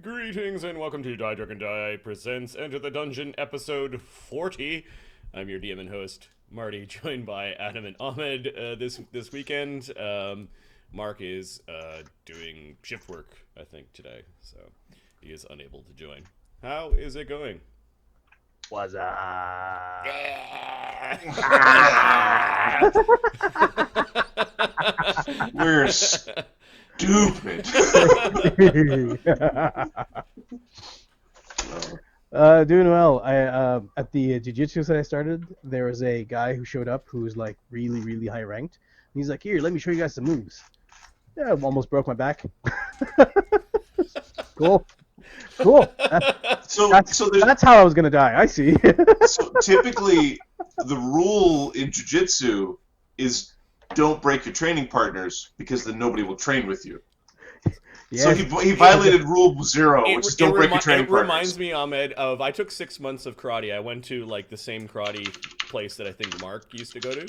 Greetings and welcome to Die Drunken Die presents Enter the Dungeon episode 40. I'm your DM and host, Marty, joined by Adam and Ahmed this weekend. Mark is doing shift work, I think, today, so he is unable to join. How is it going? What's up? We're stupid. Doing well. I at the jiu-jitsu that I started, there was a guy who showed up who was like really high ranked. And he's like, "Here, let me show you guys some moves." Yeah, I almost broke my back. Cool. So That's how I was gonna die. I see. so typically, the rule in jiu-jitsu is don't break your training partners because then nobody will train with you. Yeah. So he violated rule 0, which is don't break your training partners. It reminds me, Ahmed, of I took 6 months of karate. I went to like the same karate place that I think Mark used to go to,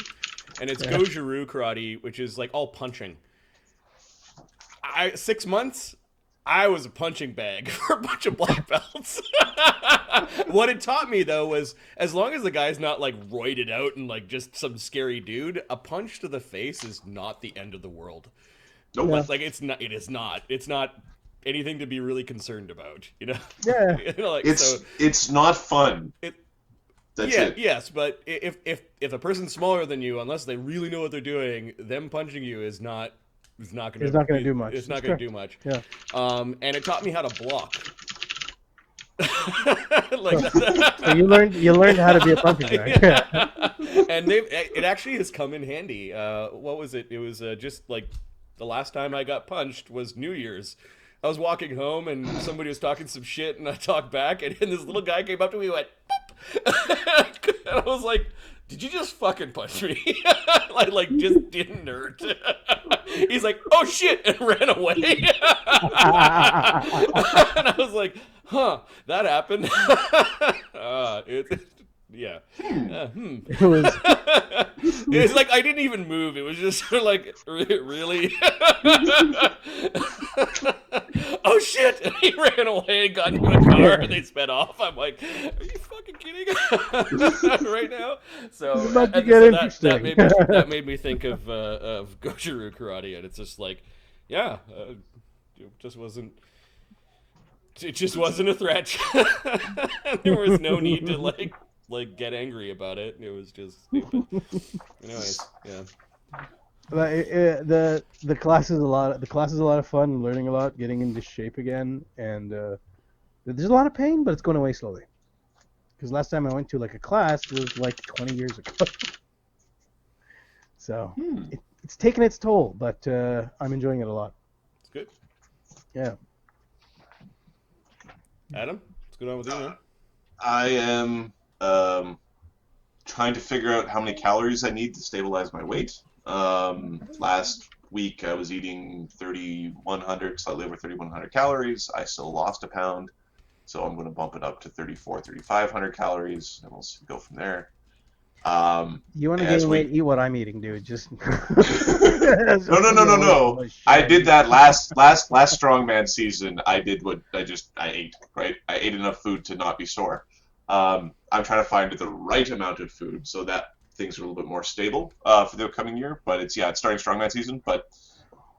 and it's Goju-Ryu karate, which is like all punching. 6 months. I was a punching bag for a bunch of black belts. What it taught me, though, was as long as the guy's not, like, roided out and, like, just some scary dude, a punch to the face is not the end of the world. Nope. But, like, it is not. It's not anything to be really concerned about, you know? Yeah. You know, like, it's not fun. That's it. Yes, but if a person's smaller than you, unless they really know what they're doing, them punching you is not... It's not going to do much. It's not going to do much. Yeah. And it taught me how to block. So you learned how to be a punching bag. Yeah. And it actually has come in handy. What was it? It was just like the last time I got punched was New Year's. I was walking home and somebody was talking some shit and I talked back and this little guy came up to me and went, boop! And I was like, did you just fucking punch me? like just didn't hurt. He's like, oh shit, and ran away. And I was like, huh, that happened. Yeah. It's like I didn't even move. It was just sort of like, really? Oh shit! And he ran away and got into a car and they sped off. I'm like, are you fucking kidding? Right now? So, that made me think of Goju-Ryu karate, and it's just like, yeah, it just wasn't a threat. There was no need to like get angry about it. It was just stupid. Anyways, yeah. But the class is a lot. The class is a lot of fun. Learning a lot, getting into shape again, and there's a lot of pain, but it's going away slowly. Because last time I went to like a class was like 20 years ago. So it's taken its toll, but I'm enjoying it a lot. It's good. Yeah. Adam, what's going on with you, man? I am trying to figure out how many calories I need to stabilize my weight. Last week I was eating 3,100, slightly over 3,100 calories. I still lost a pound, so I'm going to bump it up to 3,500 calories, and we'll go from there. You want to gain weight? Eat what I'm eating, dude. Just No. I did that last strongman season. I ate, right? I ate enough food to not be sore. I'm trying to find the right amount of food so that things are a little bit more stable for the coming year. But it's starting strongman season. But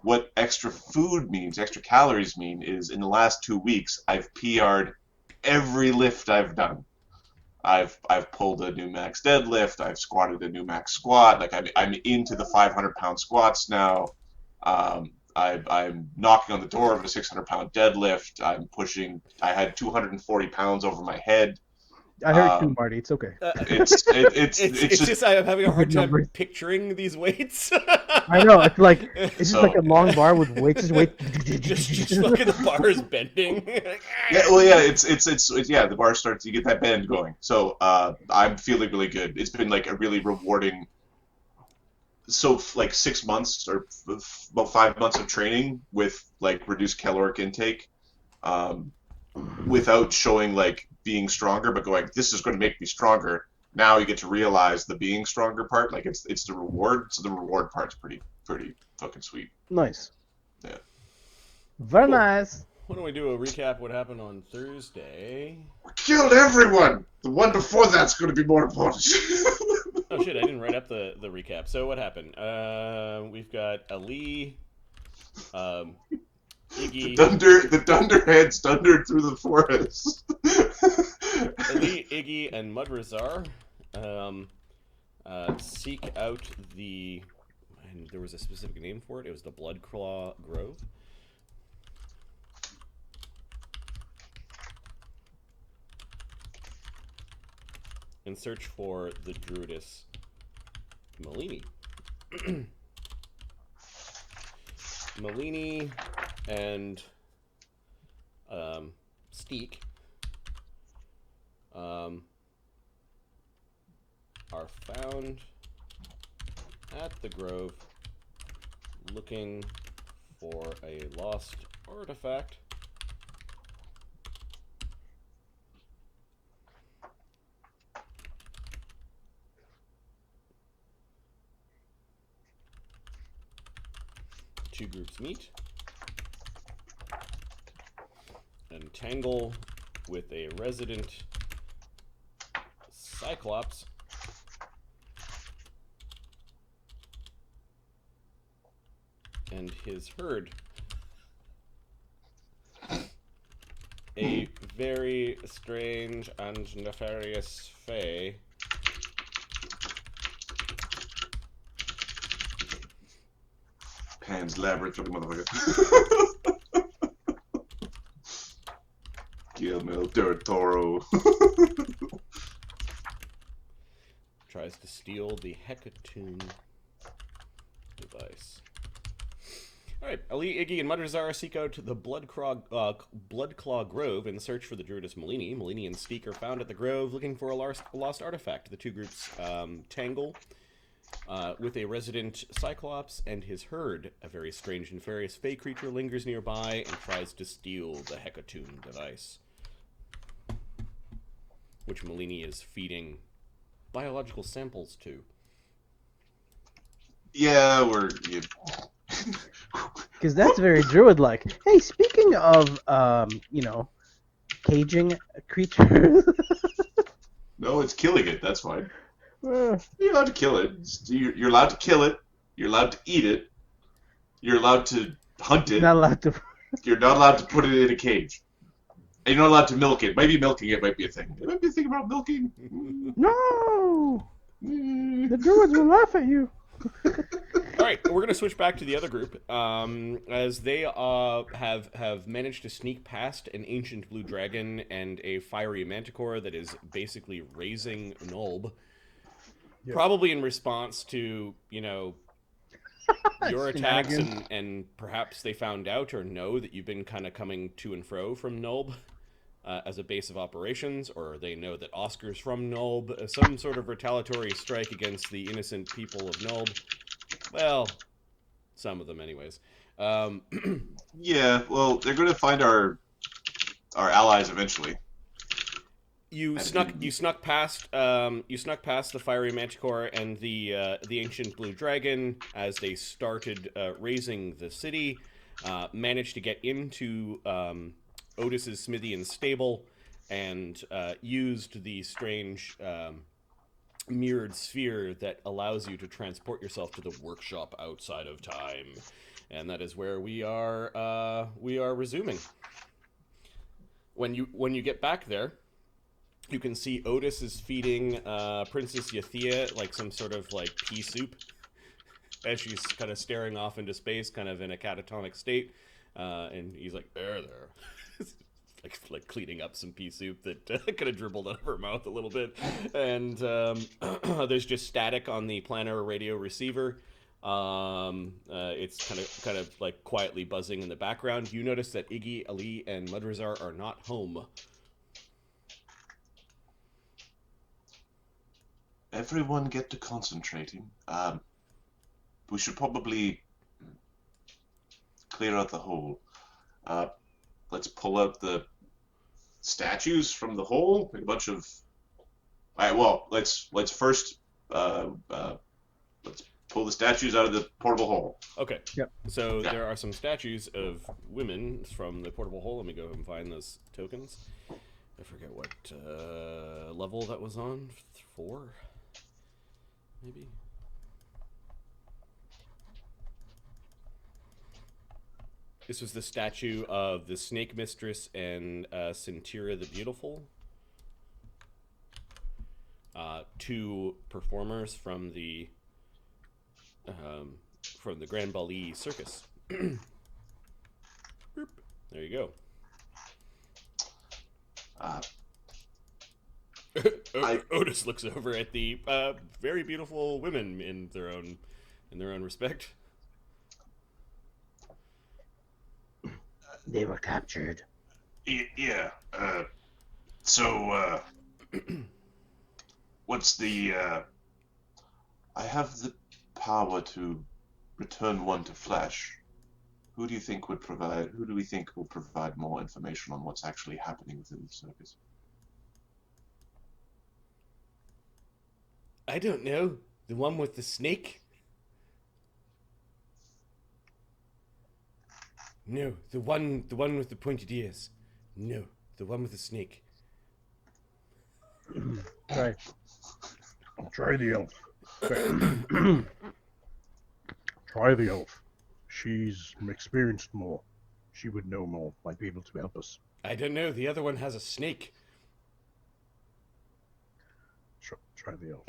what extra food means, extra calories mean, is in the last 2 weeks I've PR'd every lift I've done. I've pulled a new max deadlift. I've squatted a new max squat. Like I'm into the 500-pound squats now. I'm knocking on the door of a 600-pound deadlift. I had 240 pounds over my head. I heard you, Marty. It's okay. It's just I'm having a hard time picturing these weights. I know. It's like just like a long bar with weights. Just look at the bars bending. The bar starts. You get that bend going. So I'm feeling really good. It's been like a really rewarding. So like 6 months or about 5 months of training with like reduced caloric intake, without showing like being stronger, but going, this is going to make me stronger. Now you get to realize the being stronger part, like it's the reward. So the reward part's pretty fucking sweet. Nice. Yeah. Very nice. Why don't we do a recap of what happened on Thursday? We killed everyone! The one before that's going to be more important. Oh shit, I didn't write up the recap. So what happened? We've got Ali, Iggy. The Dunderheads dundered through the forest. Ali, Iggy, and Mudrazar seek out the... And there was a specific name for it. It was the Bloodclaw Grove. In search for the Druidess Malini. Malini and Steek are found at the grove looking for a lost artifact. Two groups meet and tangle with a resident Cyclops and his herd. A very strange and nefarious fae. Pan's Labyrinth, motherfucker. Guillermo del Toro. Tries to steal the Hecatoon device. Alright, Ali, Iggy, and Mudrazar seek out the Bloodclaw Grove in search for the Druidess Malini. Malini and Steek are found at the grove looking for a lost artifact. The two groups tangle with a resident Cyclops and his herd. A very strange and nefarious fey creature lingers nearby and tries to steal the Hecatoon device, which Malini is feeding biological samples to. Yeah, we're... Because that's very druid-like. Hey, speaking of, caging creatures... No, it's killing it, that's fine. You're allowed to kill it. You're allowed to kill it. You're allowed to eat it. You're allowed to hunt it. Not allowed to... You're not allowed to put it in a cage. And you're not allowed to milk it. Maybe milking it might be a thing. There might be a thing about milking. No! The druids will laugh at you. Alright, we're going to switch back to the other group, as they have managed to sneak past an ancient blue dragon and a fiery manticore that is basically raising Nulb. Yep. Probably in response to, your attacks, and perhaps they found out or know that you've been kind of coming to and fro from Nulb as a base of operations, or they know that Oscar's from Nulb, some sort of retaliatory strike against the innocent people of Nulb. Well, some of them anyways. Yeah, well, they're going to find our allies eventually. You snuck past the fiery manticore and the ancient blue dragon as they started raising the city. Managed to get into Otis's smithy and stable, and used the strange mirrored sphere that allows you to transport yourself to the workshop outside of time, and that is where we are resuming. When you get back there, you can see Otis is feeding Princess Yathea like some sort of like pea soup as she's kind of staring off into space, kind of in a catatonic state, and he's like, there. like cleaning up some pea soup that kind of dribbled out of her mouth a little bit, and there's just static on the planar radio receiver. It's kind of like quietly buzzing in the background. You notice that Iggy, Ali, and Mudrazar are not home. Everyone get to concentrating. We should probably clear out the hole. Let's pull out the statues from the hole. A bunch of. All right. Well, let's first let's pull the statues out of the portable hole. Okay. Yep. So Yeah. there are some statues of women from the portable hole. Let me go and find those tokens. I forget what level that was on. 4? Maybe? This was the statue of the Snake Mistress and Cintira the Beautiful. 2 performers from the Grand Bali Circus. Boop. There you go. Otis looks over at the very beautiful women in their own respect. They were captured. Yeah. So, what's the? I have the power to return one to flesh. Who do you think would provide? Who do we think will provide more information on what's actually happening within the circus? I don't know. The one with the snake? No, the one with the pointed ears. No, the one with the snake. Try the elf. Try the elf. She's experienced more. She would know more. Might be able to help us. I don't know. The other one has a snake. Try the elf.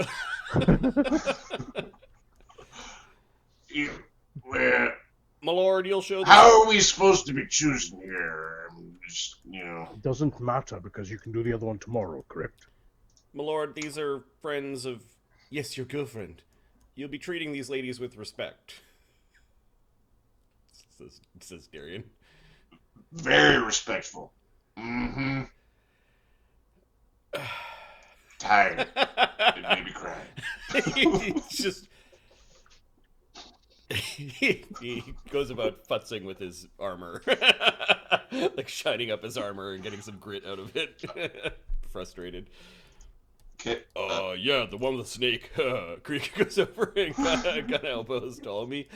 Where? My lord, you'll show them. How are we supposed to be choosing here? Just, It doesn't matter because you can do the other one tomorrow, correct? My lord, these are friends of... Yes, your girlfriend. You'll be treating these ladies with respect. Says Darian. Very respectful. Mm-hmm. Tired. It made me cry. It's just... he goes about futzing with his armor. Like shining up his armor and getting some grit out of it. Frustrated. Okay. Yeah, the one with the snake. Creek goes over and kind of elbows Ptolemy.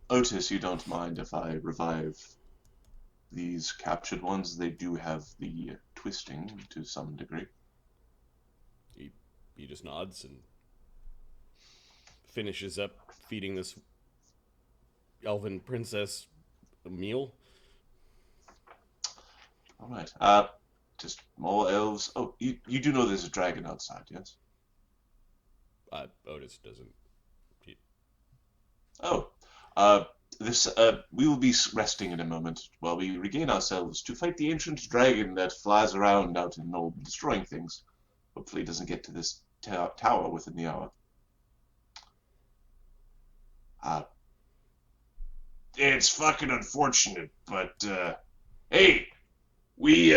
Otis, you don't mind if I revive these captured ones? They do have the twisting to some degree. He just nods and finishes up feeding this elven princess a meal. All right. Just more elves. Oh, you do know there's a dragon outside, yes? Otis doesn't. We will be resting in a moment while we regain ourselves to fight the ancient dragon that flies around out in Nulb, destroying things. Hopefully, it doesn't get to this tower within the hour. It's fucking unfortunate, but hey, we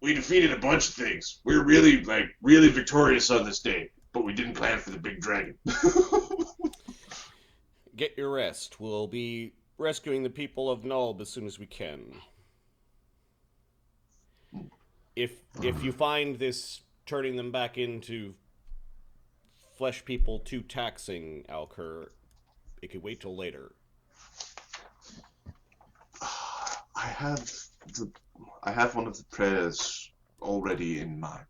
defeated a bunch of things. We're really victorious on this day, but we didn't plan for the big dragon. Get your rest. We'll be rescuing the people of Nulb as soon as we can. If you find this turning them back into flesh people too taxing, Alkur, it could wait till later. I have one of the prayers already in mind.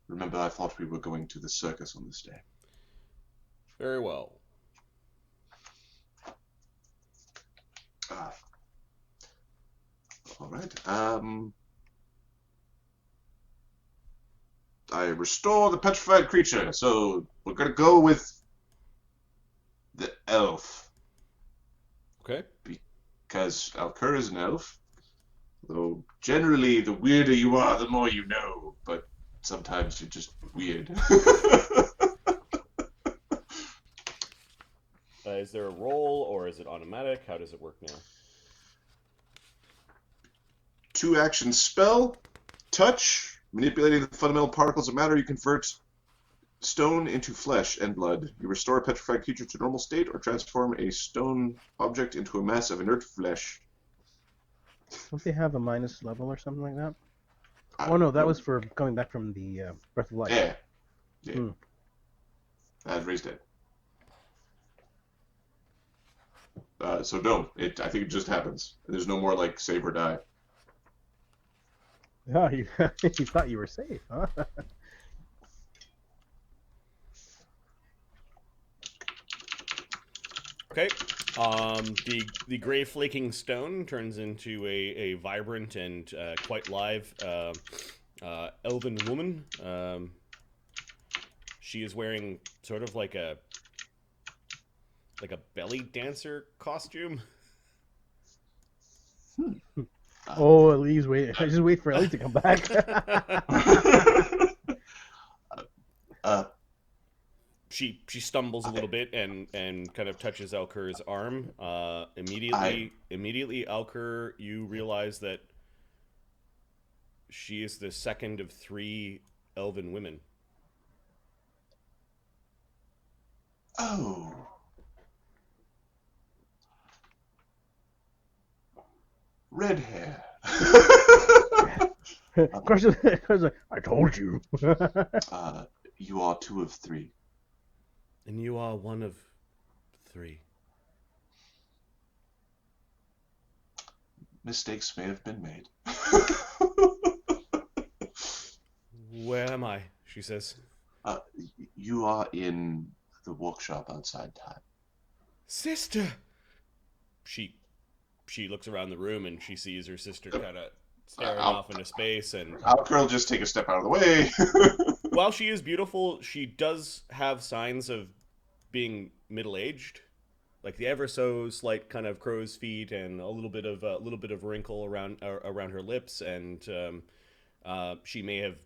Remember, I thought we were going to the circus on this day. Very well. All right. I restore the petrified creature, so we're gonna go with the elf. Okay. Because Alkur is an elf. Though generally, the weirder you are, the more you know. But sometimes you're just weird. Is there a roll, or is it automatic? How does it work now? 2-action spell, touch. Manipulating the fundamental particles of matter, you convert stone into flesh and blood. You restore a petrified creature to normal state or transform a stone object into a mass of inert flesh. Don't they have a minus level or something like that? Oh no, that was for coming back from the Breath of Life. Yeah. Yeah. Hmm. That's razed it. So no, I think it just happens. There's no more like save or die. Oh, you you thought you were safe, huh? Okay. The gray flaking stone turns into a vibrant and quite live elven woman. She is wearing sort of like a belly dancer costume. Oh, Ellie's wait. I just wait for Ellie to come back. uh, She stumbles a little bit and kind of touches Alkur's arm. Immediately, Alkur, you realize that she is the second of 3 elven women. oh. Red hair. Crush like, I told you. You are 2 of 3. And you are 1 of 3. Mistakes may have been made. Where am I? She says. You are in the workshop outside time. Sister! She looks around the room and she sees her sister kind of staring off into space. And Alkur will just take a step out of the way. while she is beautiful, she does have signs of being middle-aged, like the ever so slight kind of crow's feet and a little bit of wrinkle around her lips, and she may have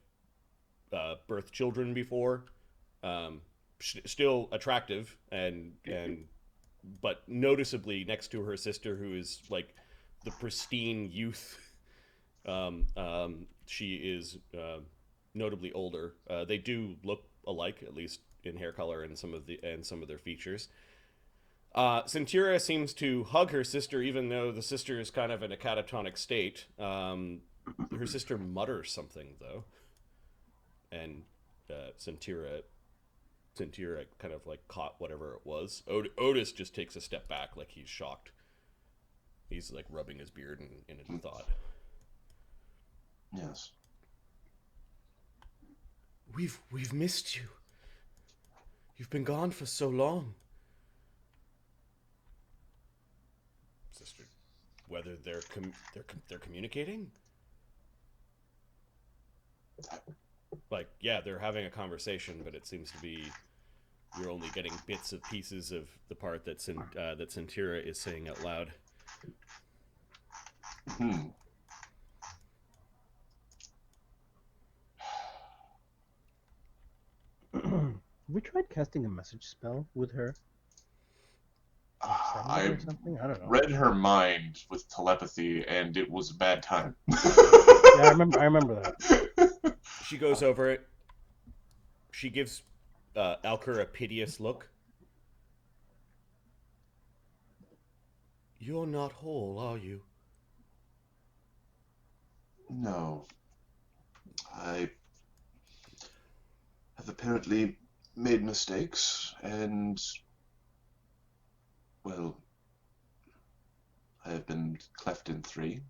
birthed children before. Still attractive and but noticeably next to her sister, who is like the pristine youth. She is notably older. They do look alike, at least in hair color and some of their features. Centura seems to hug her sister, even though the sister is kind of in a catatonic state. Her sister mutters something, though, and Centura kind of like caught whatever it was. Otis just takes a step back, like he's shocked. He's like rubbing his beard in thought. Yes. We've missed you. You've been gone for so long. Sister, whether they're communicating? Like, yeah, they're having a conversation, but it seems to be you're only getting bits and pieces of the part that Centura is saying out loud. We tried casting a message spell with her. I Or something? I don't know. read her mind with telepathy, and it was a bad time. Yeah, I remember that. She goes over it. She gives Alkur a piteous look. You're not whole, are you? No. I have apparently made mistakes, and, well, I have been cleft in 3.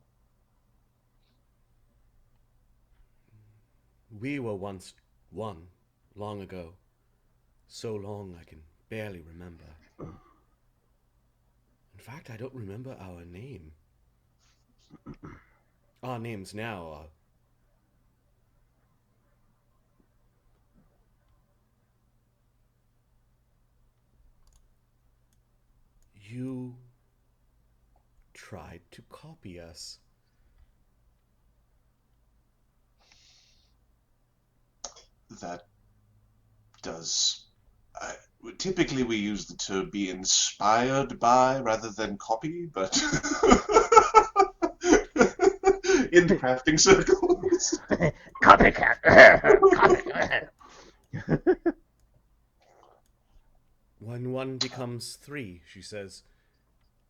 We were once one, long ago. So long I can barely remember. In fact, I don't remember our name. Our names now are... You tried to copy us. That does... typically we use the term be inspired by rather than copy, but... in crafting circles. Copycat. Copycat. When 1 becomes 3, she says,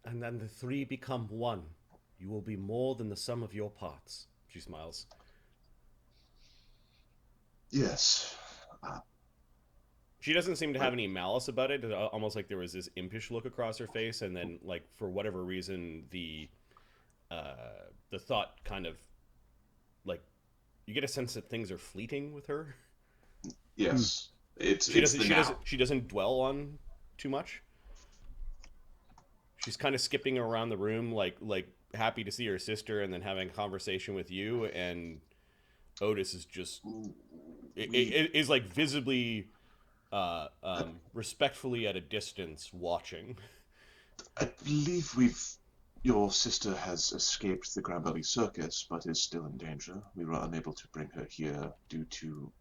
and then the 3 become 1, you will be more than the sum of your parts. She smiles. Yes. She doesn't seem to have any malice about it. It's almost like there was this impish look across her face, and then, like, for whatever reason, the thought kind of, like, you get a sense that things are fleeting with her. Yes. It's She it's doesn't. the She now. doesn't. She doesn't dwell on too much. She's kind of skipping around the room, like happy to see her sister, and then having a conversation with you. And Otis is just is like visibly, respectfully at a distance, watching. I believe your sister has escaped the Grand Valley Circus, but is still in danger. We were unable to bring her here due to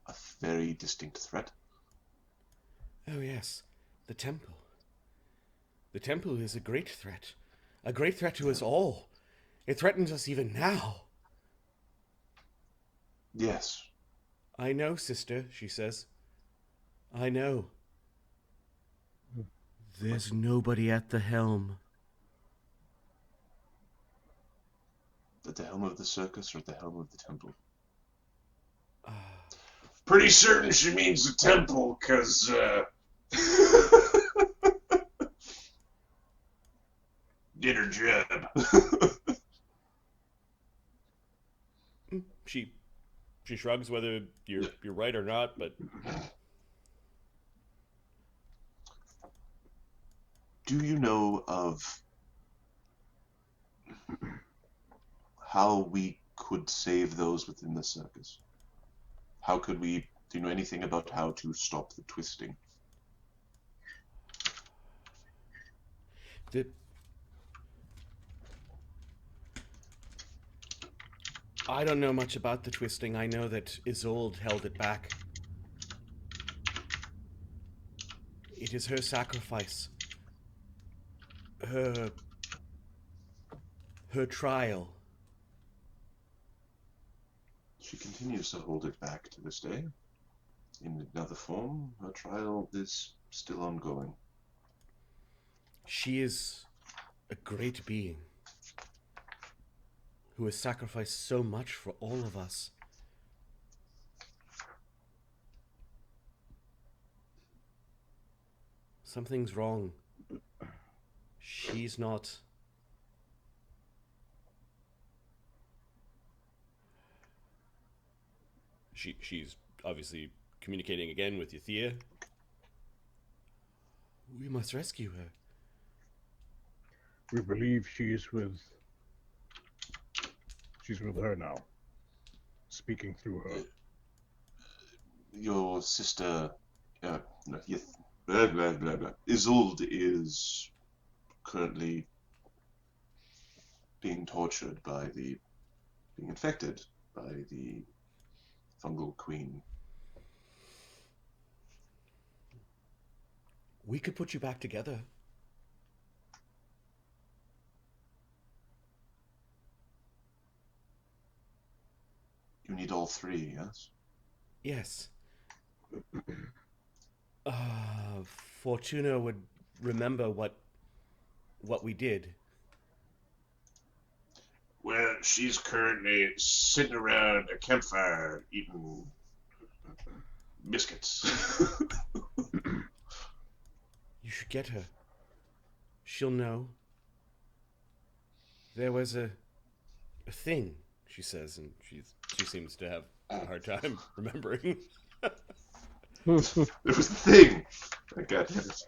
a very distinct threat. Oh yes, the temple. The temple is a great threat to us all. It threatens us even now. Yes. I know, sister, she says. I know. There's nobody at the helm. At the helm of the circus or at the helm of the temple? Pretty certain she means the temple, because, did her job. She shrugs, whether you're right or not, but Do you know of how we could save those within the circus? How could we, do you know anything about how to stop the twisting? the I don't know much about the twisting. I know that Isolde held it back. It is her sacrifice. Her trial. She continues to hold it back to this day. In another form, her trial is still ongoing. She is a great being who has sacrificed so much for all of us. Something's wrong. She's not. She's obviously communicating again with Euthea. We must rescue her. We believe she's with her now. Speaking through her. Your sister, blah, blah, blah, blah. Isolde is currently being infected by the fungal queen. We could put you back together. You need all three, yes? Yes. Fortuna would remember what we did. Well, she's currently sitting around a campfire eating biscuits. You should get her. She'll know. There was a thing, she says, and she seems to have a hard time remembering. There was a thing. I got it.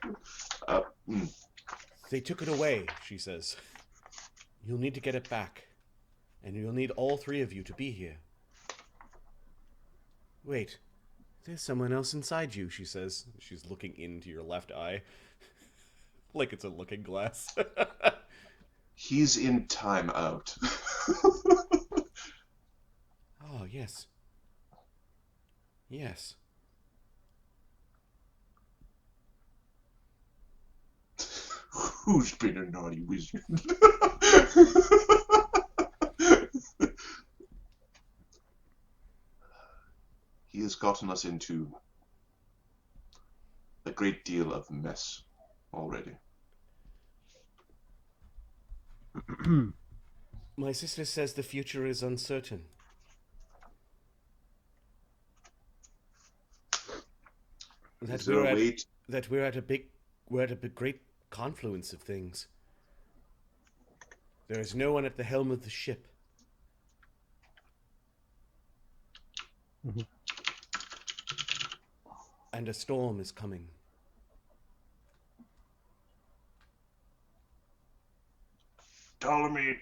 They took it away, she says. You'll need to get it back. And you'll need all three of you to be here. Wait, there's someone else inside you, she says. She's looking into your left eye. Like it's a looking glass. He's in timeout. Oh, yes. Yes. Who's been a naughty wizard? He has gotten us into a great deal of mess already. My sister says the future is uncertain. Is there a way? That we're at a great confluence of things. There is no one at the helm of the ship. Mhm. And a storm is coming. Ptolemy,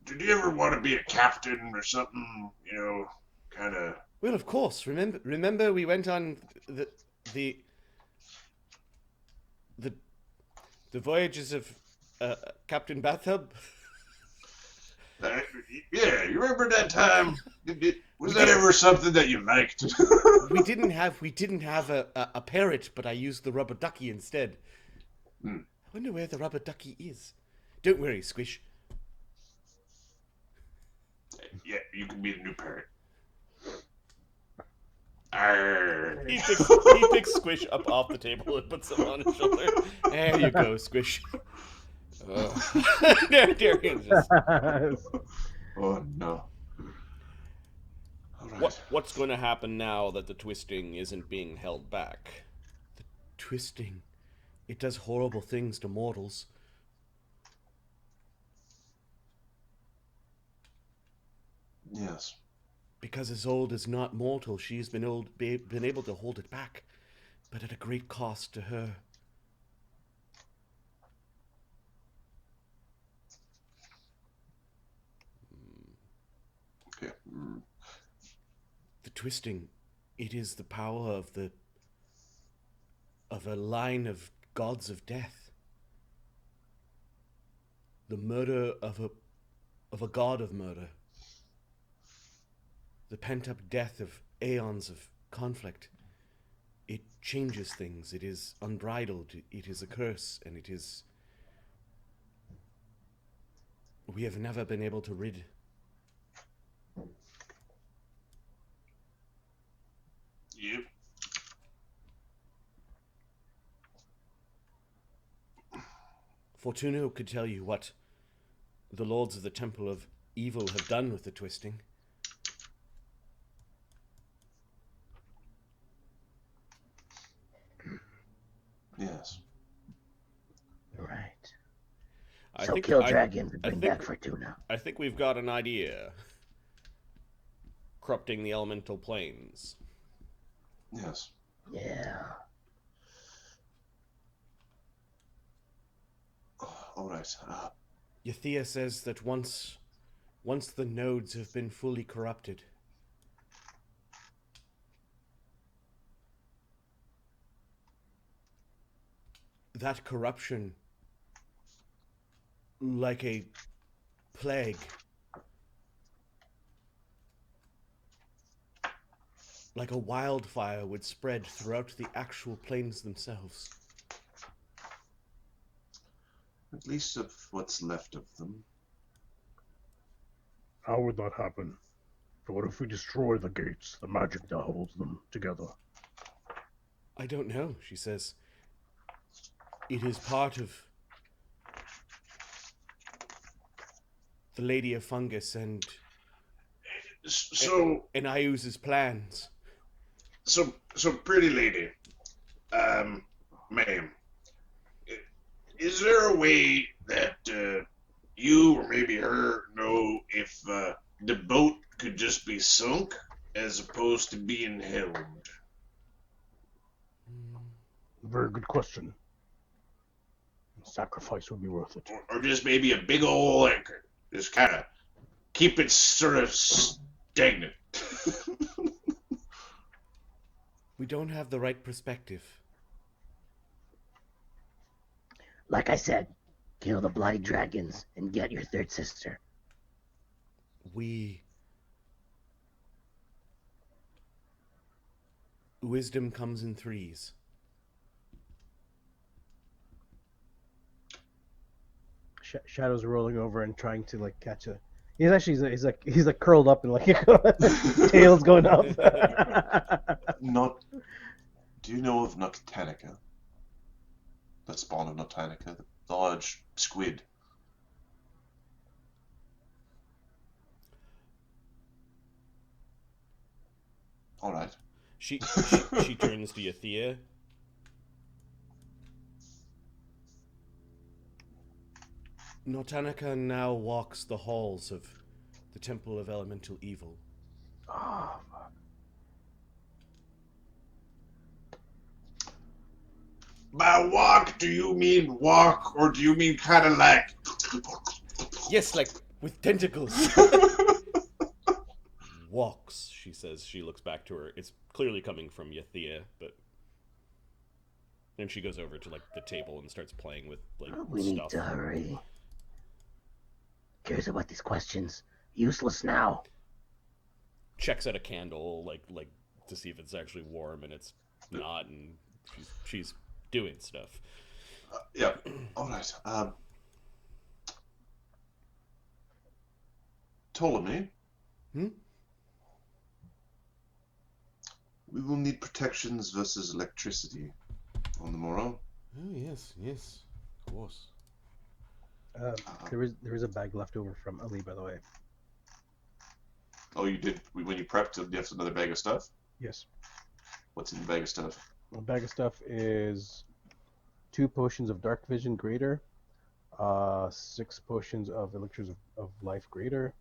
did you ever want to be a captain or something? You know, kind of. Well, of course. Remember we went on the the voyages of Captain Bathtub. Yeah, you remember that time? Was that ever something that you liked? we didn't have a parrot, but I used the rubber ducky instead. Hmm. I wonder where the rubber ducky is. Don't worry, Squish. Yeah, you can be the new parrot. Arr. He picks Squish up off the table and puts him on his shoulder. There you go, Squish. Darian just... Oh no. All right. What's going to happen now that the twisting isn't being held back? The twisting. It does horrible things to mortals. Yes. Because Isolde is not mortal, she's been able to hold it back, but at a great cost to her. Okay. The twisting, it is the power of a line of gods of death. The murder of a god of murder. The pent-up death of aeons of conflict. It changes things. It is unbridled. It is a curse, and it is... We have never been able to rid. Yep. Fortuno could tell you what the lords of the Temple of Evil have done with the twisting. Yes. Right. I So think kill dragons and I bring think- back Fortuna. I think we've got an idea. Corrupting the elemental planes. Yes. Yeah. All right. Yathea says that once the nodes have been fully corrupted, that corruption, like a plague, like a wildfire, would spread throughout the actual planes themselves. At least of what's left of them. How would that happen? So what if we destroy the gates, the magic that holds them together? I don't know, she says. It is part of the Lady of Fungus and So, Ayuz's plans. so pretty lady, ma'am, is there a way that you or maybe her know if the boat could just be sunk as opposed to being helmed? Very good question. Sacrifice would be worth it. Or just maybe a big ol' anchor? Just kind of keep it sort of stagnant. We don't have the right perspective. Like I said, kill the bloody dragons and get your third sister. Wisdom comes in threes. Shadow's rolling over and trying to like catch a. He's like curled up and like tail's going up. Not. Do you know of Noctanica? The spawn of Noctanica, the large squid. All right. She turns to Yathea. Nortanica now walks the halls of the Temple of Elemental Evil. Oh, fuck. By walk, do you mean walk, or do you mean kind of like... Yes, like with tentacles. Walks, she says. She looks back to her. It's clearly coming from Yathea, but... Then she goes over to, like, the table and starts playing with, like, We need stuff. to hurry. Cares about these questions. Useless now. Checks out a candle, like to see if it's actually warm, and it's not, and she's doing stuff. Yeah. All right. Ptolemy. Hmm? We will need protections versus electricity on the morrow. Oh, yes, of course. There is a bag left over from Ali, by the way. Oh, you did? When you prepped, you have another bag of stuff? Yes. What's in the bag of stuff? The bag of stuff is 2 potions of dark vision greater, 6 potions of elixirs of life greater.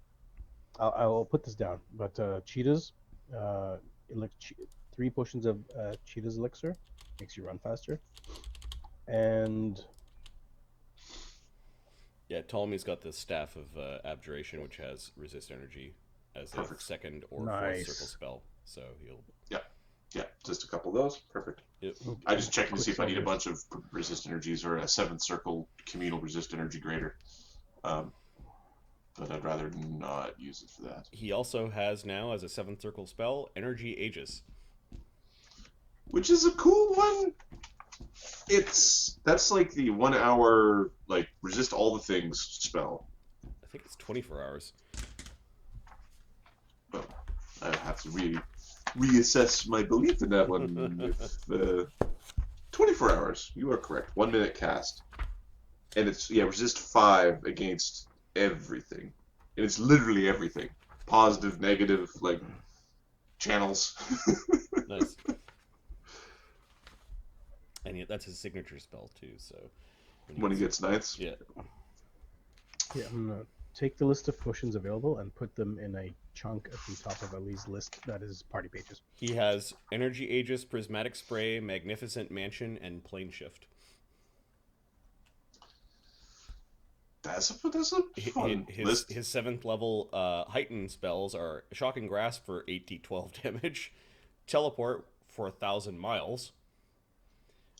I'll put this down, but cheetahs, 3 potions of cheetah's elixir, makes you run faster, and Yeah, Ptolemy's got the Staff of Abjuration, which has resist energy as a Perfect. second or Nice. fourth circle spell. So he'll... Yeah, just a couple of those. Perfect. Yep. I just checking to see if I need a bunch of resist energies or a 7th circle communal resist energy greater. But I'd rather not use it for that. He also has now, as a 7th circle spell, Energy Aegis. Which is a cool one. That's like the 1 hour, like, resist all the things spell. I think it's 24 hours. Well, I have to reassess my belief in that one with 24 hours. You are correct. 1 minute cast. And it's, resist 5 against everything. And it's literally everything. Positive, negative, like, channels. Nice. And that's his signature spell, too, so... When he gets knights. Yeah. yeah, I'm gonna take the list of potions available and put them in a chunk at the top of Ali's list. That is party pages. He has Energy Aegis, Prismatic Spray, Magnificent Mansion, and Plane Shift. That's a fun list. His 7th level heightened spells are Shocking Grasp for 8d12 damage, Teleport for 1,000 miles,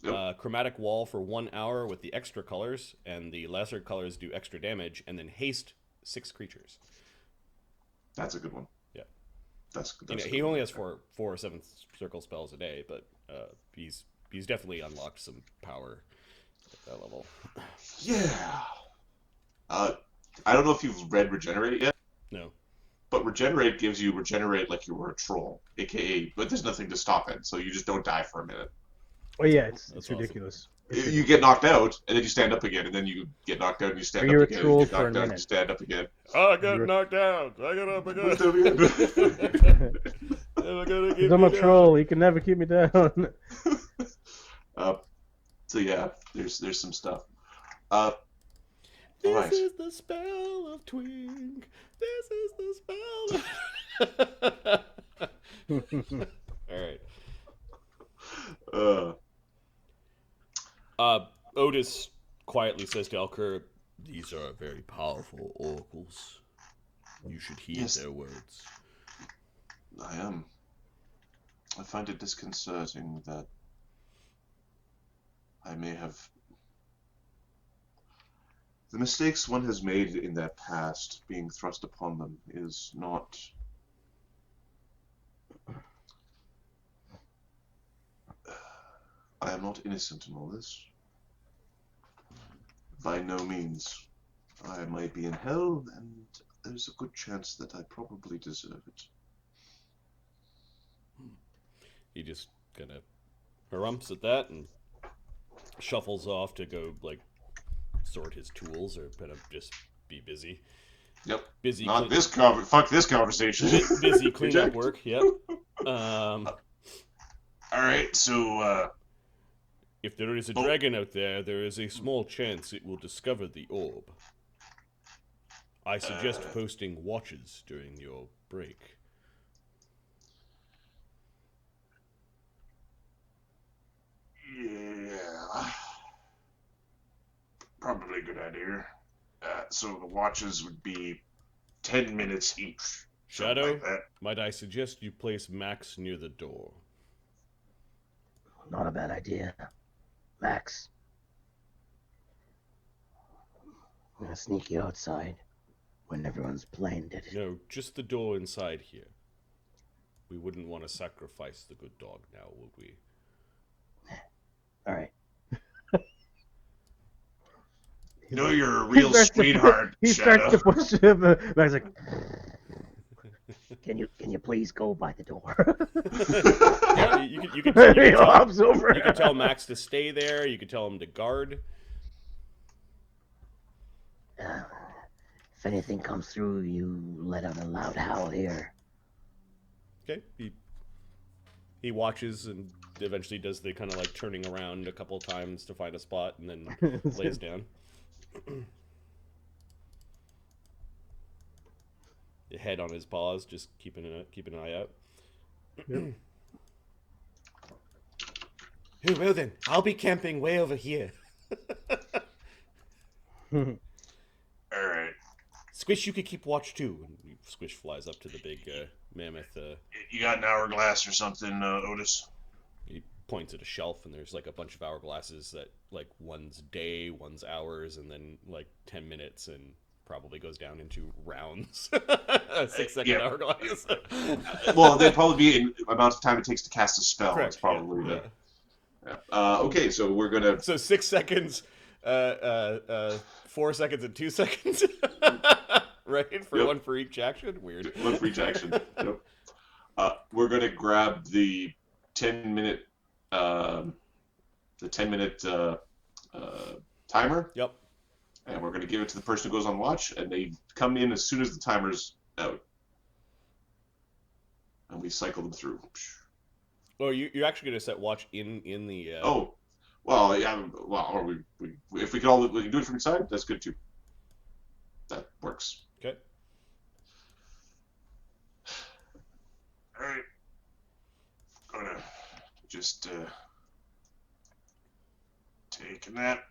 Yep. Chromatic Wall for 1 hour with the extra colors, and the lesser colors do extra damage, and then Haste 6 creatures. That's a good one. Yeah. That's He only has four 7th circle spells a day, but he's definitely unlocked some power at that level. Yeah. I don't know if you've read Regenerate yet. No. But Regenerate gives you regenerate like you were a troll, aka, but there's nothing to stop it, so you just don't die for a minute. Oh yeah, it's awesome. ridiculous. You get knocked out, and then you stand up again, and then you get knocked out, and you stand You're up a again, troll and you get for a knocked out, and you minute. stand up again. I got You're- knocked out. I got up again. Never gonna get Because I'm me a down. troll, you can never keep me down. So yeah, there's some stuff. This Right. is the spell of Twink. This is the spell. All right. Otis quietly says to Alkur, "These are very powerful oracles. You should heed Yes. their words." I am. I find it disconcerting that I may have... The mistakes one has made in their past being thrust upon them is not... I am not innocent in all this. By no means. I might be in hell, and there's a good chance that I probably deserve it. He just kind of harumps at that and shuffles off to go, like, sort his tools or kind of just be busy. Yep. Busy. Not this fuck this conversation. Busy cleanup Reject. work. Yep. Alright, so, If there is a dragon out there, there is a small chance it will discover the orb. I suggest posting watches during your break. Yeah. Probably a good idea. So the watches would be 10 minutes each. something Shadow, like that. might I suggest you place Max near the door? Not a bad idea. Max. I'm gonna sneak you outside when everyone's playing dead. No, just the door inside here. We wouldn't want to sacrifice the good dog now, would we? Alright. You know you're a real sweetheart, He Shadow. starts to push him. Max like, Can you please go by the door? Yeah, you could he hops over. you could tell Max to stay there. You could tell him to guard. If anything comes through, you let out a loud howl here. Okay. He watches and eventually does the kind of like turning around a couple times to find a spot and then lays down. The head on his paws, just keeping an eye out. Yep. Oh, well then, I'll be camping way over here. Alright. Squish, you could keep watch too. And Squish flies up to the big mammoth. You got an hourglass or something, Otis? He points at a shelf, and there's like a bunch of hourglasses that like one's day, one's hours, and then like 10 minutes, and probably goes down into rounds. A 6-second Yeah. hourglass. Well, they'd probably be in amount of time it takes to cast a spell. Correct, It's probably yeah. Okay, so we're gonna. So 6 seconds, 4 seconds, and 2 seconds. Right? For Yep. one for each action? Weird. One for each action. Yep. We're gonna grab the 10-minute timer, Yep. and we're gonna give it to the person who goes on watch, and they come in as soon as the timer's out, and we cycle them through. Oh, you're actually going to set watch in the... Oh, well, yeah. Well, or we if we can do it from inside. That's good too. That works. Okay. Alright. Gonna just take a nap.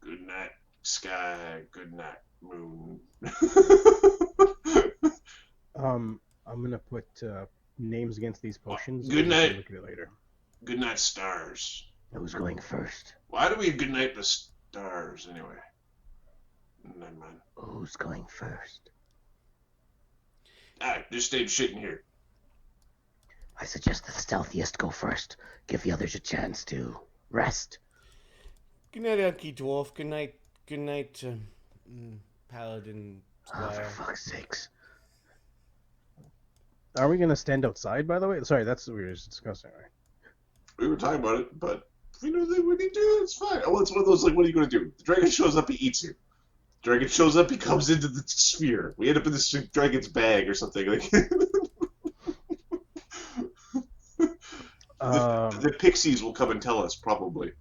Good night, sky. Good night, moon. I'm gonna put names against these potions. Good and we can night. Look at it later. Good night, stars. Who's going first? Why do we good night the stars anyway? Never mind. Who's going first? Alright, just stay shit in here. I suggest the stealthiest go first. Give the others a chance to rest. Good night, Elky Dwarf. Good night, Paladin Oh, for Squire. fuck's sakes. Are we gonna stand outside? By the way, sorry, that's what we were just discussing, right? We were talking about it, but we know that when you do it, it's fine. Oh, it's one of those like, what are you gonna do? The dragon shows up, he eats you. Dragon shows up, he comes into the sphere. We end up in this dragon's bag or something. Like the pixies will come and tell us, probably.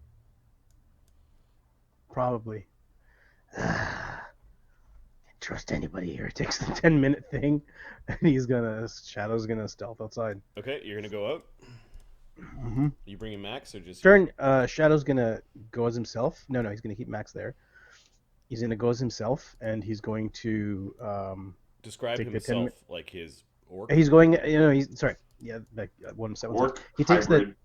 Probably. Can't trust anybody here. It takes The 10-minute thing, and Shadow's gonna stealth outside. Okay, you're going to go out. Mm-hmm. Are you bringing Max or just... Turn. Shadow's gonna go as himself. No, he's gonna keep Max there. He's gonna go as himself, and he's going to. Describe take the 10 himself like his orc? He's going. He's sorry. Yeah, like one second. Orc, He takes hybrid.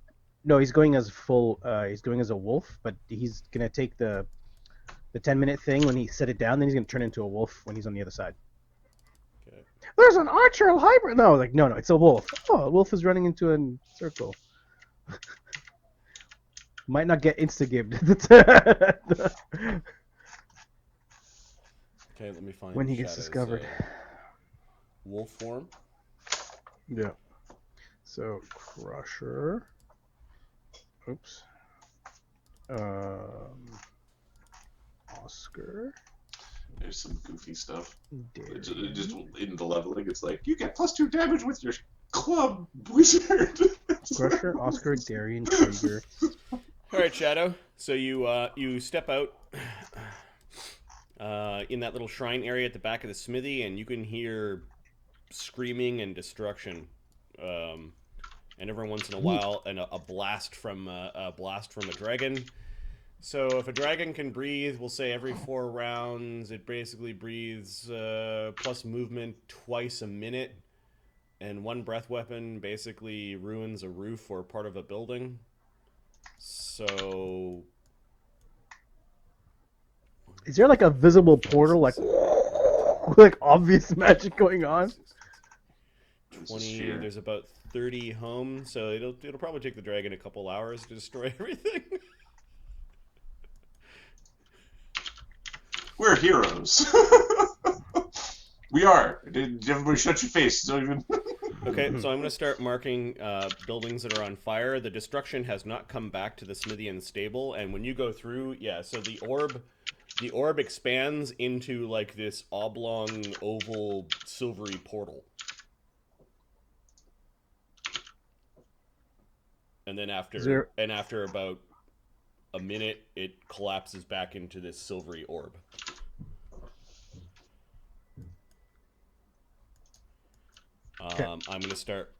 No, he's going as full. He's going as a wolf, but he's gonna take the 10-minute thing when he set it down. Then he's gonna turn into a wolf when he's on the other side. Okay. There's an archer hybrid. No, no, it's a wolf. Oh, a wolf is running into a circle. Might not get insta-gibbed. Okay, let me find When he gets Shadow's, discovered. Wolf form. Yeah. So Crusher. Oops. Oscar. There's some goofy stuff. It Darian. just in the leveling, it's like you get +2 damage with your club, wizard. Crusher, Oscar, Darian, Krieger. All right, Shadow. So you step out. in that little shrine area at the back of the smithy, and you can hear screaming and destruction. And every once in a while, a blast from a dragon. So if a dragon can breathe, we'll say every 4 rounds, it basically breathes plus movement twice a minute. And 1 breath weapon basically ruins a roof or part of a building. So... Is there like a visible portal, like like obvious magic going on? 20, there's about 30 home, so it'll probably take the dragon a couple hours to destroy everything. We're heroes. We are. Everybody shut your face. Don't even... Okay, so I'm going to start marking buildings that are on fire. The destruction has not come back to the smithy and stable, and when you go through, so the orb expands into like this oblong, oval, silvery portal. And then after about a minute, it collapses back into this silvery orb. I'm gonna start.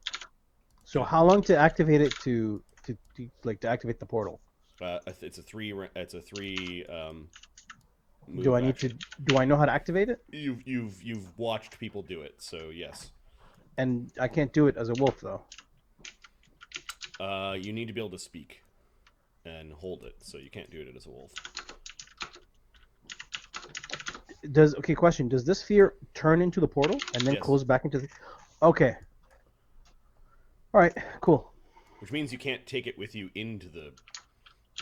So how long to activate it to activate the portal? It's a three. Do I need to? Do I know how to activate it? You've watched people do it, so yes. And I can't do it as a wolf though. You need to be able to speak and hold it, so you can't do it as a wolf. Question. Does this sphere turn into the portal and then close back into the... Okay. Alright, cool. Which means you can't take it with you into the...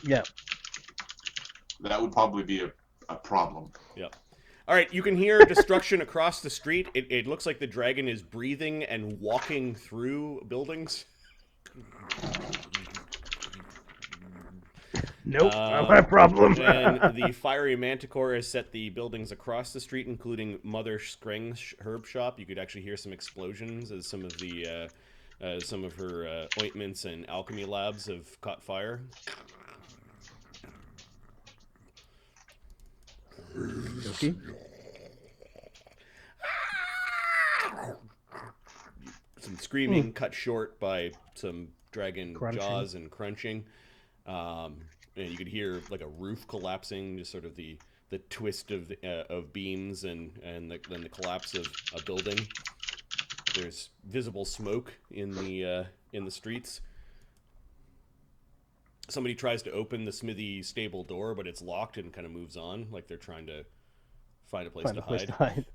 Yeah. That would probably be a problem. Yeah. Alright, you can hear destruction across the street. It looks like the dragon is breathing and walking through buildings. Nope, not my problem. And the fiery manticore has set the buildings across the street, including Mother Skring's herb shop. You could actually hear some explosions as some of her ointments and alchemy labs have caught fire. Okay. Some screaming cut short by some dragon Crunching. jaws and crunching. And you could hear like a roof collapsing, just sort of the twist of beams and then the collapse of a building. There's visible smoke in the streets. Somebody tries to open the smithy stable door, but it's locked and kind of moves on, like they're trying to find a place to hide.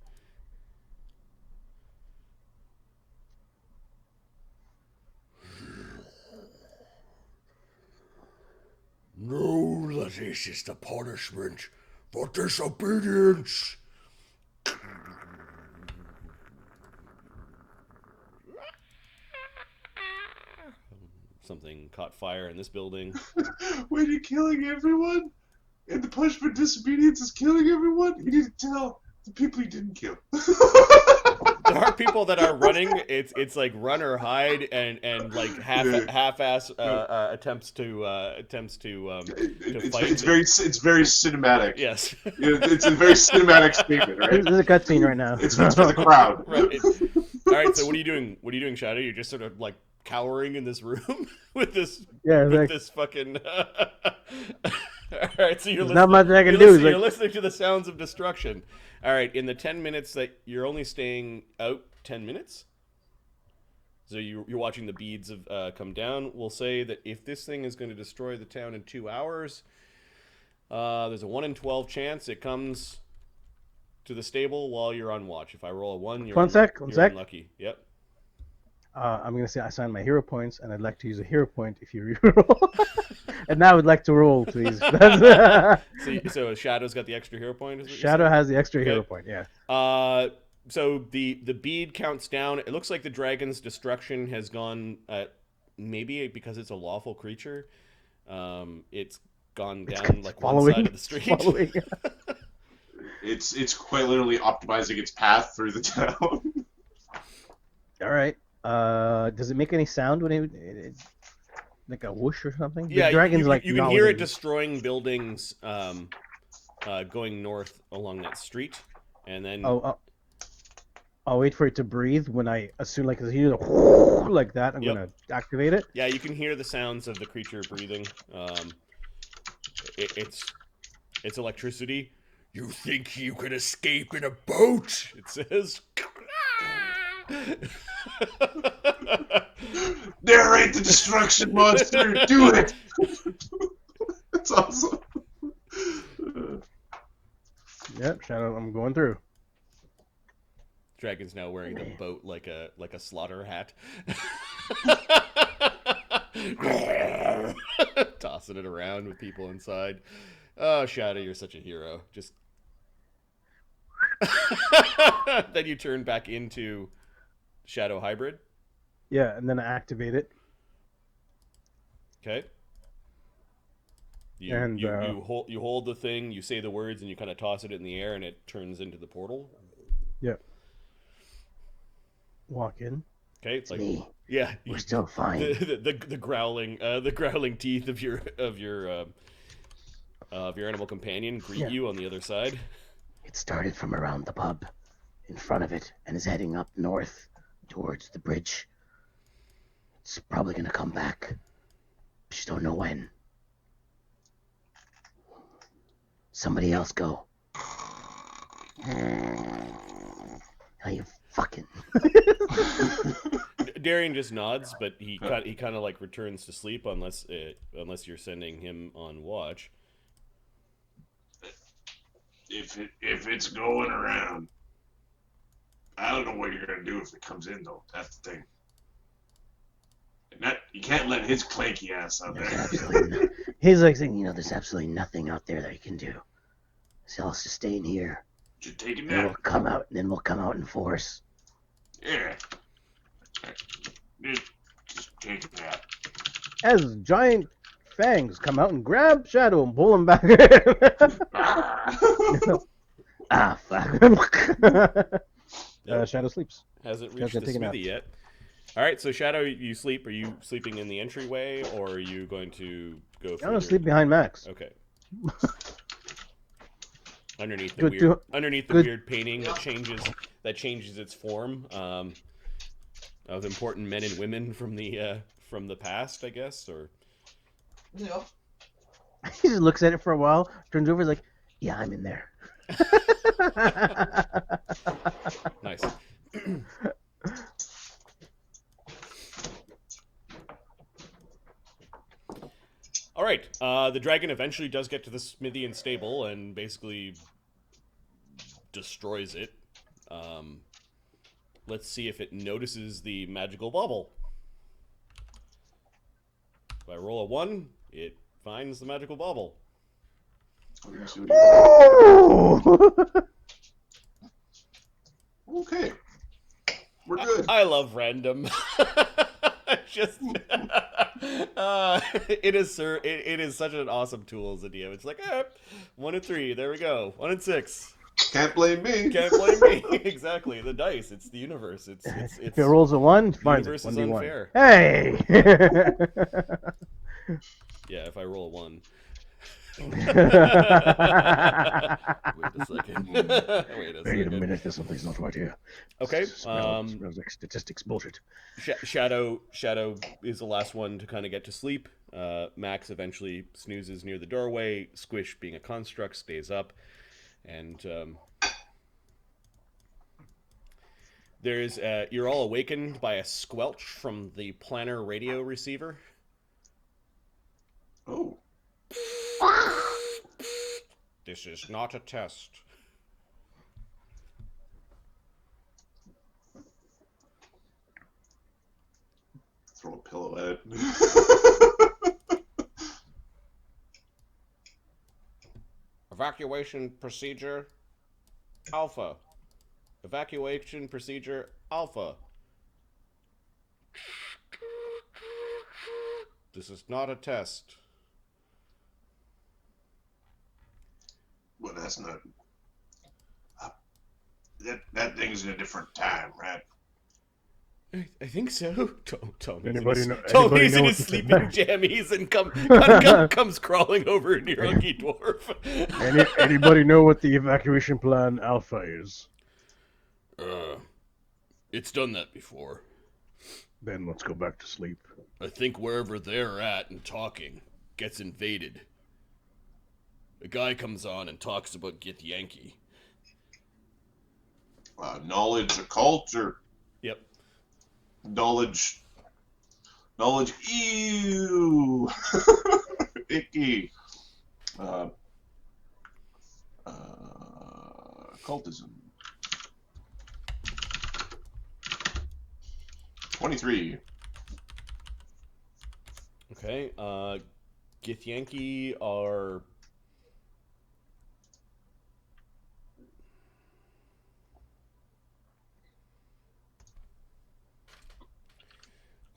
Know that this is the punishment for disobedience. Something caught fire in this building. When you're killing everyone, and the punishment of disobedience is killing everyone, you need to tell the people you didn't kill. There are people that are running. It's like run or hide, and like half-ass attempts to fight. It's very cinematic. Yes. It's a very cinematic statement, right? There's a cutscene right now. It's for the crowd. Right. All right. So what are you doing? What are you doing, Shadow? You're just sort of like cowering in this room with this this fucking. All right. So you're not much I can do. You're listening to the sounds of destruction. All right, in the 10 minutes that you're only staying out 10 minutes, so you're watching the beads come down, we'll say that if this thing is going to destroy the town in 2 hours, there's a 1 in 12 chance it comes to the stable while you're on watch. If I roll a 1, you're unlucky. Yep. I'm going to say I assign my hero points, and I'd like to use a hero point if you reroll. And now I would like to roll, please. So Shadow's got the extra hero point? Is what Shadow has the extra hero point, yeah. So the bead counts down. It looks like the dragon's destruction has gone, maybe because it's a lawful creature, it's gone down like one side of the street. It's quite literally optimizing its path through the town. All right. Does it make any sound when it like a whoosh or something? Yeah, the dragon's you can hear it destroying buildings going north along that street, and then I'll wait for it to breathe. When I assume like like that, I'm gonna activate it. Yeah, you can hear the sounds of the creature breathing. It's electricity. You think you can escape in a boat? It says. Narrate the destruction monster. Do it. That's awesome. Yep, Shadow. I'm going through. Dragon's now wearing the boat like a slaughter hat. Tossing it around with people inside. Oh, Shadow, you're such a hero. Just then you turn back into Shadow Hybrid. Yeah, and then I activate it. Okay. You hold the thing, you say the words, and you kind of toss it in the air, and it turns into the portal. Yep. Walk in. Okay, it's like me. yeah, We're still fine. The growling teeth of your animal companion greet you on the other side. It started from around the pub in front of it and is heading up north towards the bridge. It's probably going to come back. Just don't know when. Somebody else go. How you fucking... Darian just nods, but he kind of like returns to sleep unless you're sending him on watch. If it's going around, I don't know what you're gonna do if it comes in though. That's the thing. And you can't let his clanky ass out there. He's like saying, there's absolutely nothing out there that you can do. So I'll just stay in here. Just take a And nap. we'll come out, and then we'll come out in force. Yeah. Just take a nap. As giant fangs come out and grab Shadow and pull him back. Fuck. Shadow sleeps. Hasn't reached the smithy yet. All right, so Shadow, you sleep. Are you sleeping in the entryway, or are you going to go? I'm gonna sleep behind Max. Okay. Underneath the weird painting that changes its form of important men and women from the past, I guess, or. Yeah. He just looks at it for a while, turns over, is like, Yeah, I'm in there. Nice. All right. The dragon eventually does get to the Smithian stable and basically destroys it. Let's see if it notices the magical bauble. If I roll a 1, it finds the magical bauble. Okay. We're good. I love random. Just it is such an awesome tool as a DM. It's like 1 and 3, there we go. 1 and 6. Can't blame me. Can't blame me. Exactly. The dice. It's the universe. It's if it rolls a 1, the fine. universe is unfair. Hey! Yeah, if I roll a 1. Wait a second. Wait a minute, there's something's not right here. Okay. Smells like statistics bullshit. Shadow is the last one to kind of get to sleep. Max eventually snoozes near the doorway. Squish, being a construct, stays up. And there's you're all awakened by a squelch from the planner radio receiver. Oh. This is not a test. Throw a pillow at it. Evacuation procedure Alpha. Evacuation procedure Alpha. This is not a test. Well, that's not. That thing's in a different time, right? I think so. Tommy's Anybody in know- his, Tommy's anybody in know his what sleeping the- jammies and comes crawling over near Hunky Dwarf. Anybody know what the evacuation plan Alpha is? It's done that before. Then let's go back to sleep. I think wherever they're at and talking gets invaded. A guy comes on and talks about Gith Yankee. Knowledge occult or Yep. knowledge. Ew. Icky. Occultism. 23. Okay. Gith Yankee are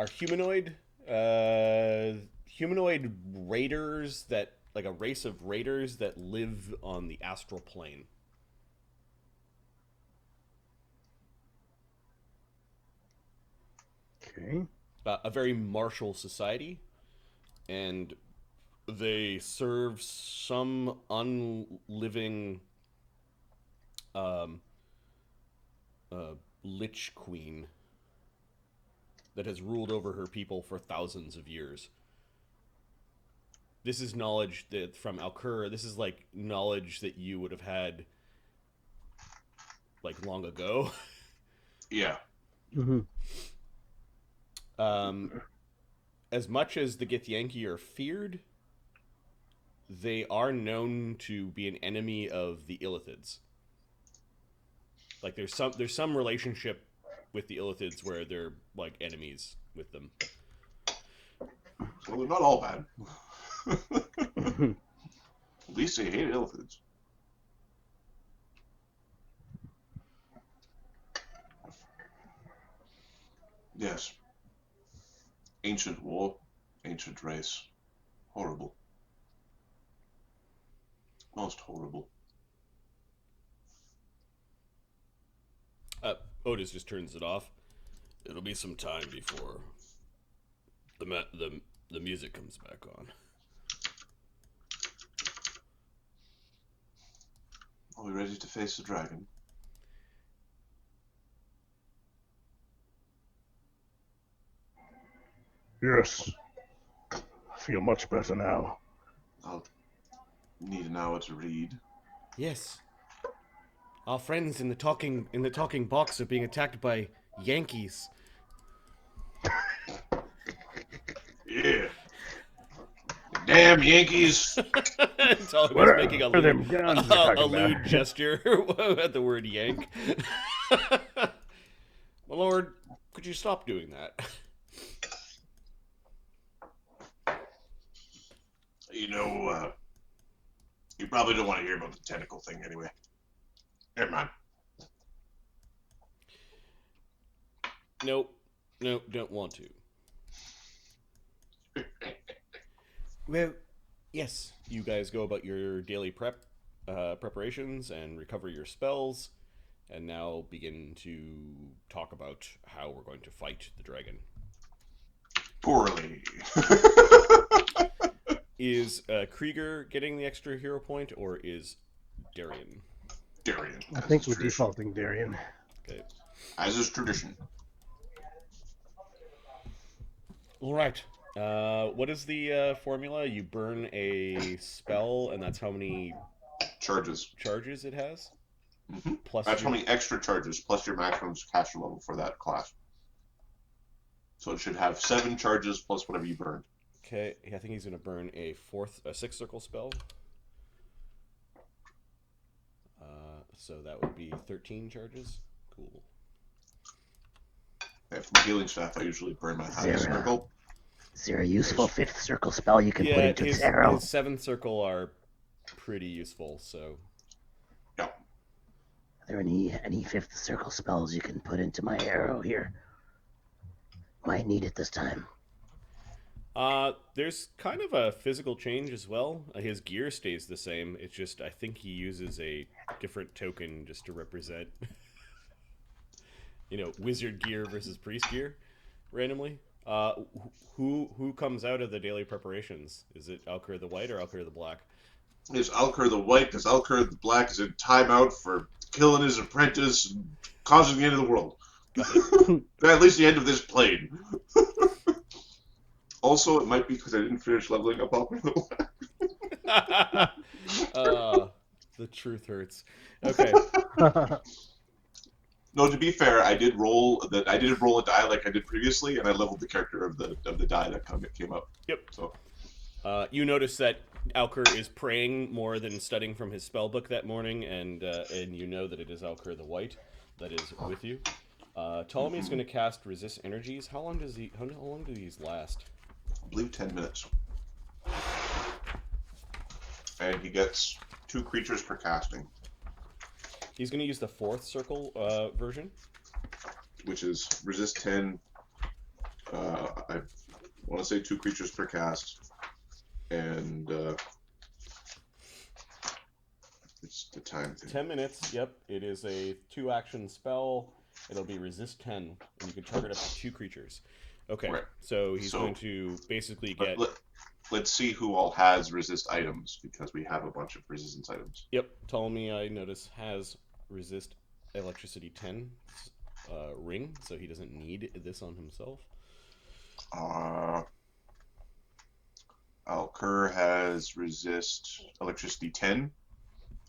humanoid raiders that like a race of raiders that live on the astral plane. Okay. A very martial society, and they serve some unliving lich queen that has ruled over her people for thousands of years. This is knowledge that from Alkur. This is like knowledge that you would have had like long ago. Yeah. Mm-hmm. As much as the Githyanki are feared, they are known to be an enemy of the Illithids. Like there's some relationship with the Illithids where they're like enemies with them. So they're not all bad. At least they hate elephants. Yes. Ancient war, ancient race. Horrible. Most horrible. Otis just turns it off. It'll be some time before the music comes back on. Are we ready to face the dragon? Yes. I feel much better now. I'll need an hour to read. Yes. Our friends in the talking box are being attacked by Yankees. Yeah. Damn Yankees! Tolly Where was making are them guns you're talking a lewd about? gesture at the word yank. My lord, could you stop doing that? You know, you probably don't want to hear about the tentacle thing anyway. Never mind. Nope, don't want to. Well, yes, you guys go about your daily preparations and recover your spells, and now begin to talk about how we're going to fight the dragon. Poorly. Is Krieger getting the extra hero point, or is Darian? Darian. I think we're defaulting Darian. Okay. As is tradition. All right. What is the formula? You burn a spell, and that's how many Charges. charges it has? Mm-hmm. Plus That's how your- many extra charges, plus your maximum caster level for that class. So it should have 7 charges plus whatever you burned. Okay, I think he's going to burn a 6th circle spell. So that would be 13 charges. Cool. Yeah, from healing staff, I usually burn my highest Zero. circle. Is there a useful fifth circle spell you can put Yeah, into his Zero? 7th circle are pretty useful, so... Yeah. Are there any fifth circle spells you can put into my arrow here? Might need it this time. There's kind of a physical change as well. His gear stays the same. It's just, I think he uses a different token just to represent wizard gear versus priest gear, randomly. Who comes out of the daily preparations? Is it Alkur the White or Alkur the Black? Is Alkur the White, because Alkur the Black is in timeout for killing his apprentice and causing the end of the world. At least the end of this plane. Also, it might be because I didn't finish leveling up Alkur the Black. The truth hurts. Okay. No, to be fair, I did roll a die like I did previously, and I leveled the character of the die that came up. Yep. So you notice that Alkur is praying more than studying from his spellbook that morning, and you know that it is Alkur the White that is with you. Ptolemy's going to cast resist energies. How long do these last? I believe 10 minutes. And he gets 2 creatures per casting. He's going to use the 4th circle version, which is resist 10. I want to say 2 creatures per cast, and it's the time thing. 10 minutes. Yep, it is a 2-action spell. It'll be resist 10, and you can target up to 2 creatures. Okay, right. So he's going to basically get. Let's see who all has resist items, because we have a bunch of resistance items. Yep, Ptolemy, I notice, has resist electricity 10 ring, so he doesn't need this on himself. Alkur has resist electricity 10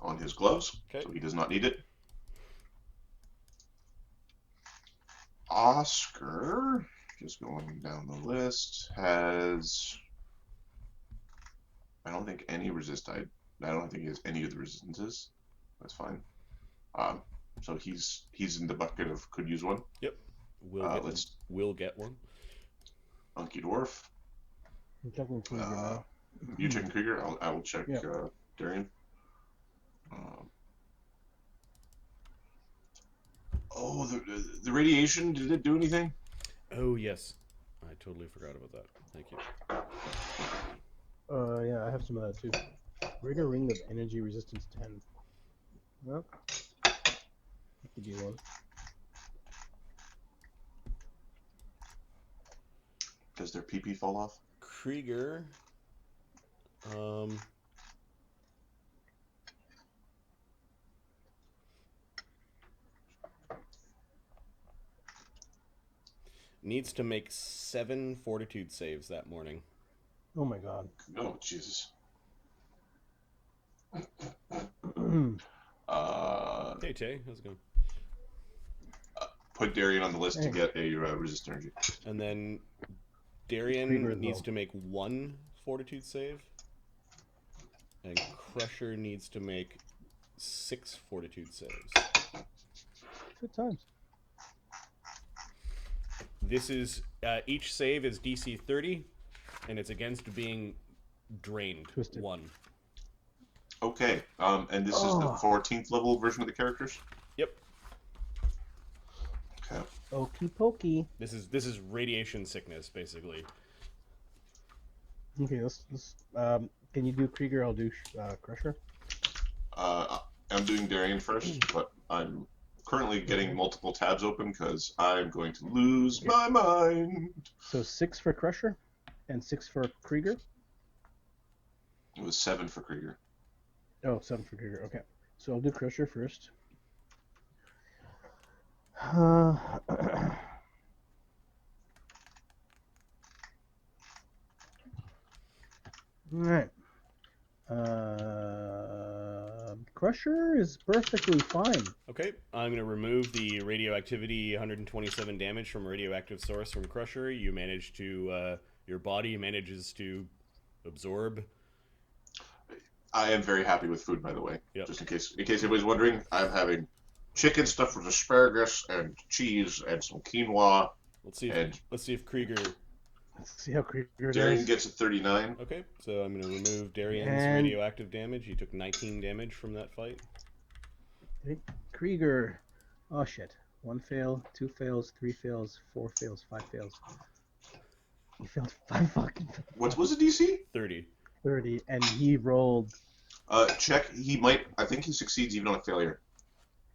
on his gloves, Okay. So he does not need it. Oscar, just going down the list, has... I don't think any I don't think he has any of the resistances. That's fine. So he's in the bucket of could use one. Yep. We'll get one. Unky Dwarf. I'm checking Krieger now. You check Krieger? I will check Yeah. Darian. The radiation, did it do anything? Oh, yes. I totally forgot about that. Thank you. Yeah, I have some of that too. Greater ring of energy resistance 10. Well, I could do one. Does their PP fall off? Krieger. Needs to make 7 fortitude saves that morning. Oh my god. Oh, Jesus. Hey, Tay, how's it going? Put Darian on the list to get a resist energy. And then Darian needs to make 1 fortitude save. And Crusher needs to make 6 fortitude saves. Good times. This is, each save is DC 30, and it's against being drained. Twisted. 1. Okay, and this is the 14th level version of the characters? Yep. Okay. Okie pokey. This is radiation sickness, basically. Okay, let's can you do Krieger? I'll do Crusher. I'm doing Darian first, but I'm currently getting multiple tabs open because I'm going to lose my mind. So 6 for Crusher and 6 for Krieger? It was 7 for Krieger. Oh, 7 for Krieger. Okay. So I'll do Crusher first. Alright. Crusher is perfectly fine. Okay, I'm going to remove the radioactivity 127 damage from a radioactive source from Crusher. You manage to, your body manages to absorb. I am very happy with food, by the way. Yep. Just in case anybody's wondering, I'm having chicken stuffed with asparagus and cheese and some quinoa. Let's see if Krieger... Let's see how Krieger Darian does. gets a 39. Okay, so I'm going to remove Darian's And- radioactive damage. He took 19 damage from that fight. Krieger. Oh shit. 1 fail, 2 fails, 3 fails, 4 fails, 5 fails. He failed 5 fucking What was the DC? 30. 30, and he rolled. Check. I think he succeeds even on a failure.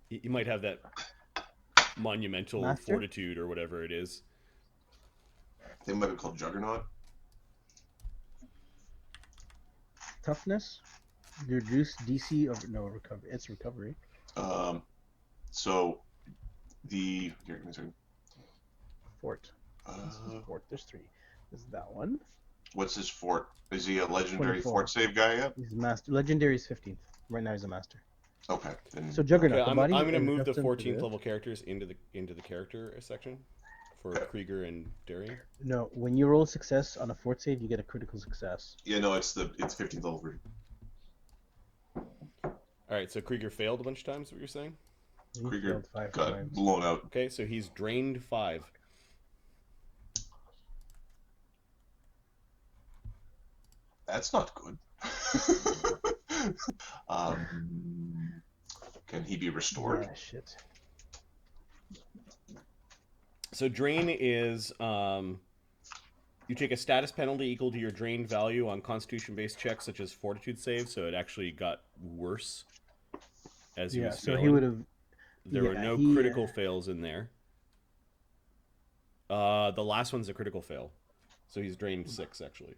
You might have that monumental Master? fortitude or whatever it is. They might be called Juggernaut. Toughness. Reduce DC of no recovery. It's recovery. So the here, give me a second. Fort. This is fort. There's 3. This is that one. What's his fort? Is he a legendary 24. fort save guy yet? He's master. Legendary is 15th. Right now he's a master. Okay. Then So Juggernaut. Okay, the I'm body going to is move the custom to 14th this. level characters into the character section for Krieger and Darian. No, when you roll success on a fort save, you get a critical success. yeah, no, it's 15th level version. All right, so Krieger failed a bunch of times. What you're saying? He Krieger failed 5 got times. blown out. Okay, so he's drained 5. That's not good. Can he be restored? Yeah, shit. So drain is you take a status penalty equal to your drained value on Constitution-based checks such as Fortitude saves. So it actually got worse as he Yeah, was so failing. he would have. There were no critical fails in there. The last one's a critical fail, so he's drained 6 actually.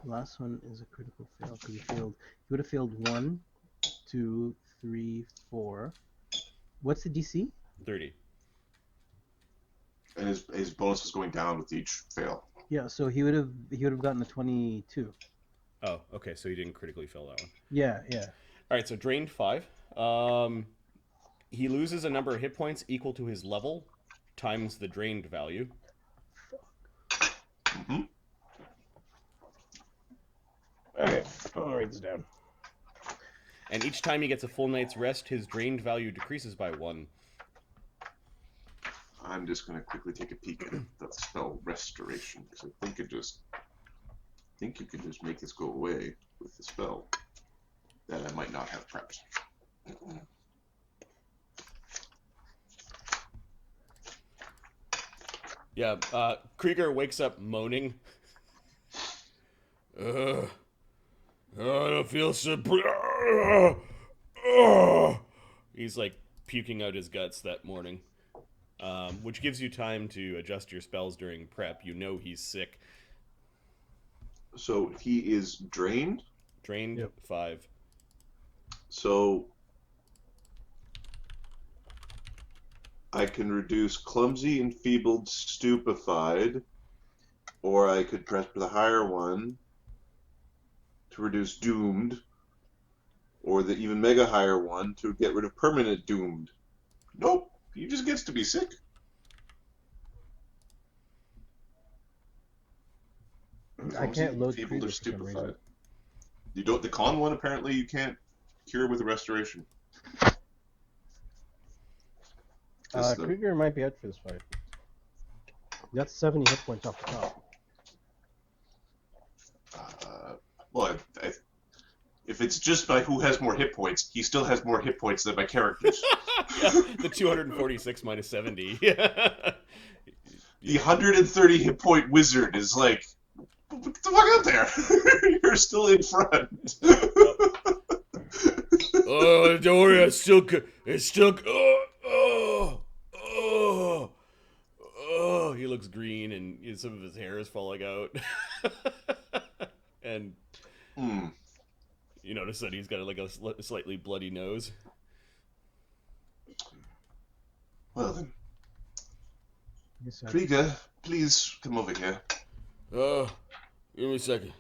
Last one is a critical fail because he failed. He would have failed 1, 2, 3, 4. What's the DC? 30. And his bonus is going down with each fail. Yeah, so he would have gotten a 22. Oh, okay, so he didn't critically fail that one. Yeah. All right, so drained 5. He loses a number of hit points equal to his level times the drained value. Mm-hmm. Okay, I'll write this down. And each time he gets a full night's rest, his drained value decreases by 1. I'm just going to quickly take a peek at the spell Restoration, because I think you could just make this go away with the spell that I might not have prepped. Yeah, Krieger wakes up moaning. I don't feel so... He's like puking out his guts that morning. Which gives you time to adjust your spells during prep. You know he's sick. So he is drained. Drained, Yep. 5. So I can reduce clumsy, enfeebled, stupefied, or I could press for the higher one to reduce doomed, or the even mega higher one to get rid of permanent doomed. Nope, he just gets to be sick. I can't load Enfeebled Krieger or for some reason. stupefied. You don't. The con one apparently you can't cure with restoration. Krieger might be out for this fight. That's 70 hit points off the top. Well, if it's just by who has more hit points, he still has more hit points than my characters. The 246 minus 70. The 130 hit point wizard is like, what the fuck out there? You're still in front. Oh, don't worry, it's still. Oh, he looks green and some of his hair is falling out. And you notice that he's got like a slightly bloody nose. Well then, Yes, sir. Krieger, please come over here. Give me a second.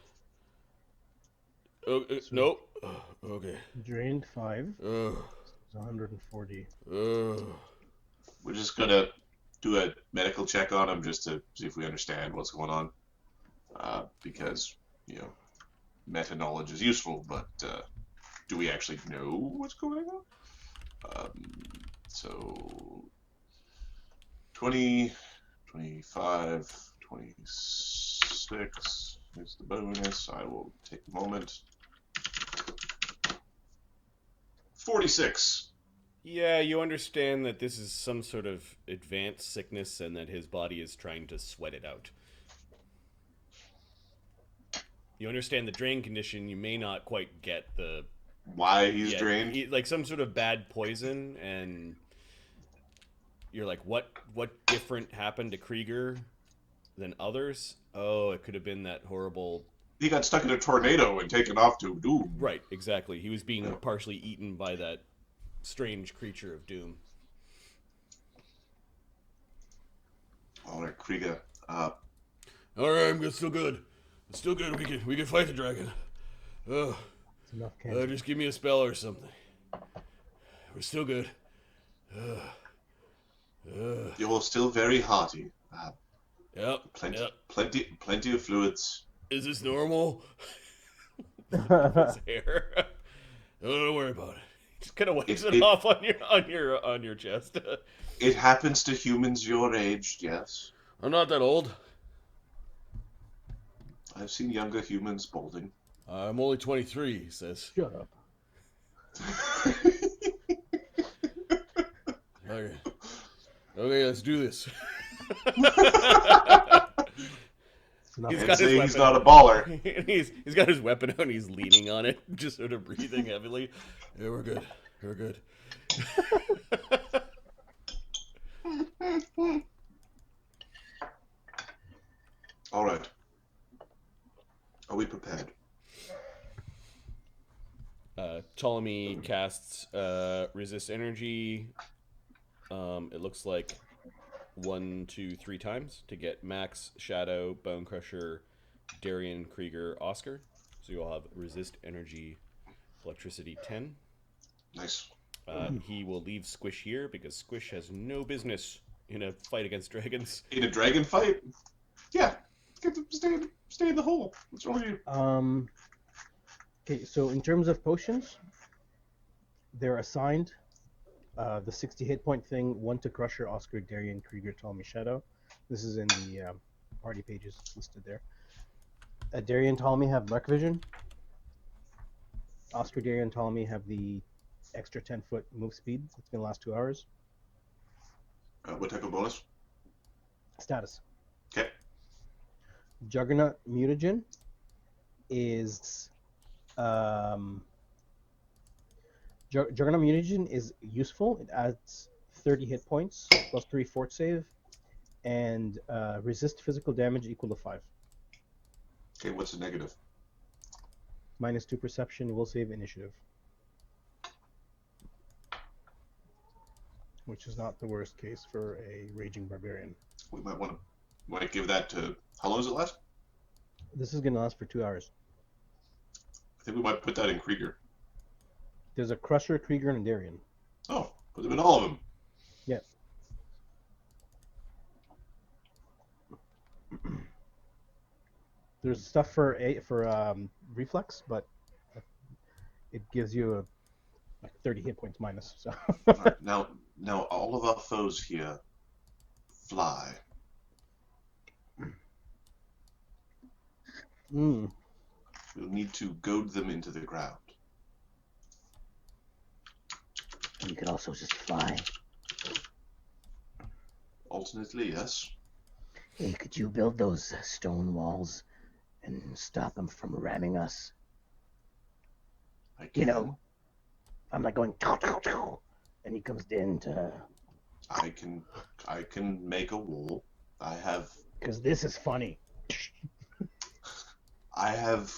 Nope. Okay. Drained 5. It's 140. We're just gonna do a medical check on him just to see if we understand what's going on. Because, you know, meta knowledge is useful, but do we actually know what's going on? So 20, 25, 26 is the bonus. I will take a moment. 46. Yeah, you understand that this is some sort of advanced sickness and that his body is trying to sweat it out. You understand the drain condition, you may not quite get the... Why he's drained? Like some sort of bad poison, and you're like, what different happened to Krieger than others? Oh, it could have been that horrible. He got stuck in a tornado and taken off to doom. Right, exactly. He was being partially eaten by that strange creature of doom. All right, Krieger. All right, I'm still good. It's still good. We can fight the dragon. It's enough candy. Just give me a spell or something. We're still good. You're still very hearty. Yep. Plenty of fluids. Is this normal? His hair. Don't worry about it. Just kind of wipes it off on your chest. It happens to humans your age, yes. I'm not that old. I've seen younger humans balding. I'm only 23, he says. Shut up. Okay, let's do this. He's not a baller. He's got his weapon out and he's leaning on it, just sort of breathing heavily. Yeah, we're good. We're good. All right. Are we prepared? Ptolemy casts resist energy. It looks like 1, 2, 3 times to get Max, Shadow, Bone Crusher, Darian, Krieger, Oscar. So you'll have resist energy, electricity 10. Nice. He will leave Squish here because Squish has no business in a fight against dragons. In a dragon fight? Yeah. Get to stay in the hole. What's wrong with you? Okay, so in terms of potions, they're assigned the 60 hit point thing, 1 to Crusher, Oscar, Darian, Krieger, Ptolemy, Shadow. This is in the party pages listed there. Darian, Ptolemy have Dark Vision. Oscar, Darian, Ptolemy have the extra 10-foot move speed. It's going to last 2 hours. What type of bonus? Status. Okay. Juggernaut Mutagen is Juggernaut Mutagen is useful. It adds 30 hit points plus 3 fort save, and resist physical damage equal to 5. Okay, what's the negative? -2 perception, will save, initiative. Which is not the worst case for a raging barbarian. We might want to give that to. How long does it last? This is going to last for 2 hours. I think we might put that in Krieger. There's a Crusher, Krieger, and a Darian. Oh, put them in all of them. Yeah. There's stuff for reflex, but it gives you like 30 hit points minus. So. Right, now all of our foes here fly. Mm. We'll need to goad them into the ground. You could also just fly. Alternately, yes. Hey, could you build those stone walls and stop them from ramming us? I can. You know, I'm like going, and he comes in to. I can make a wall. Because this is funny. I have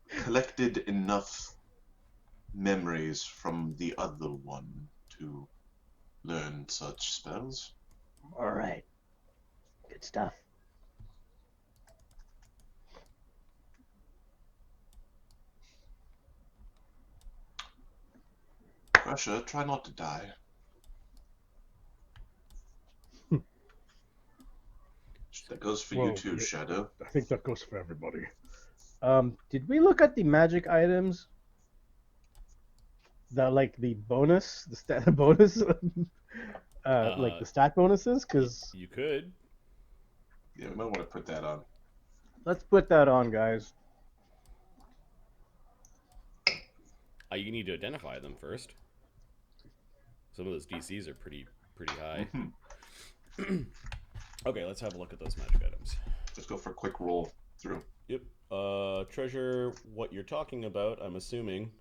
collected enough memories from the other one to learn such spells. All right. Good stuff. Crusher, try not to die. That goes for you too, Shadow. I think that goes for everybody. Did we look at the magic items? Like the bonus, the stat bonus, like the stat bonuses? Because You could. Yeah, we might want to put that on. let's put that on, guys. You need to identify them first. Some of those DCs are pretty high. Okay, let's have a look at those magic items. Let's go for a quick roll through. Yep. Treasure, what you're talking about, I'm assuming,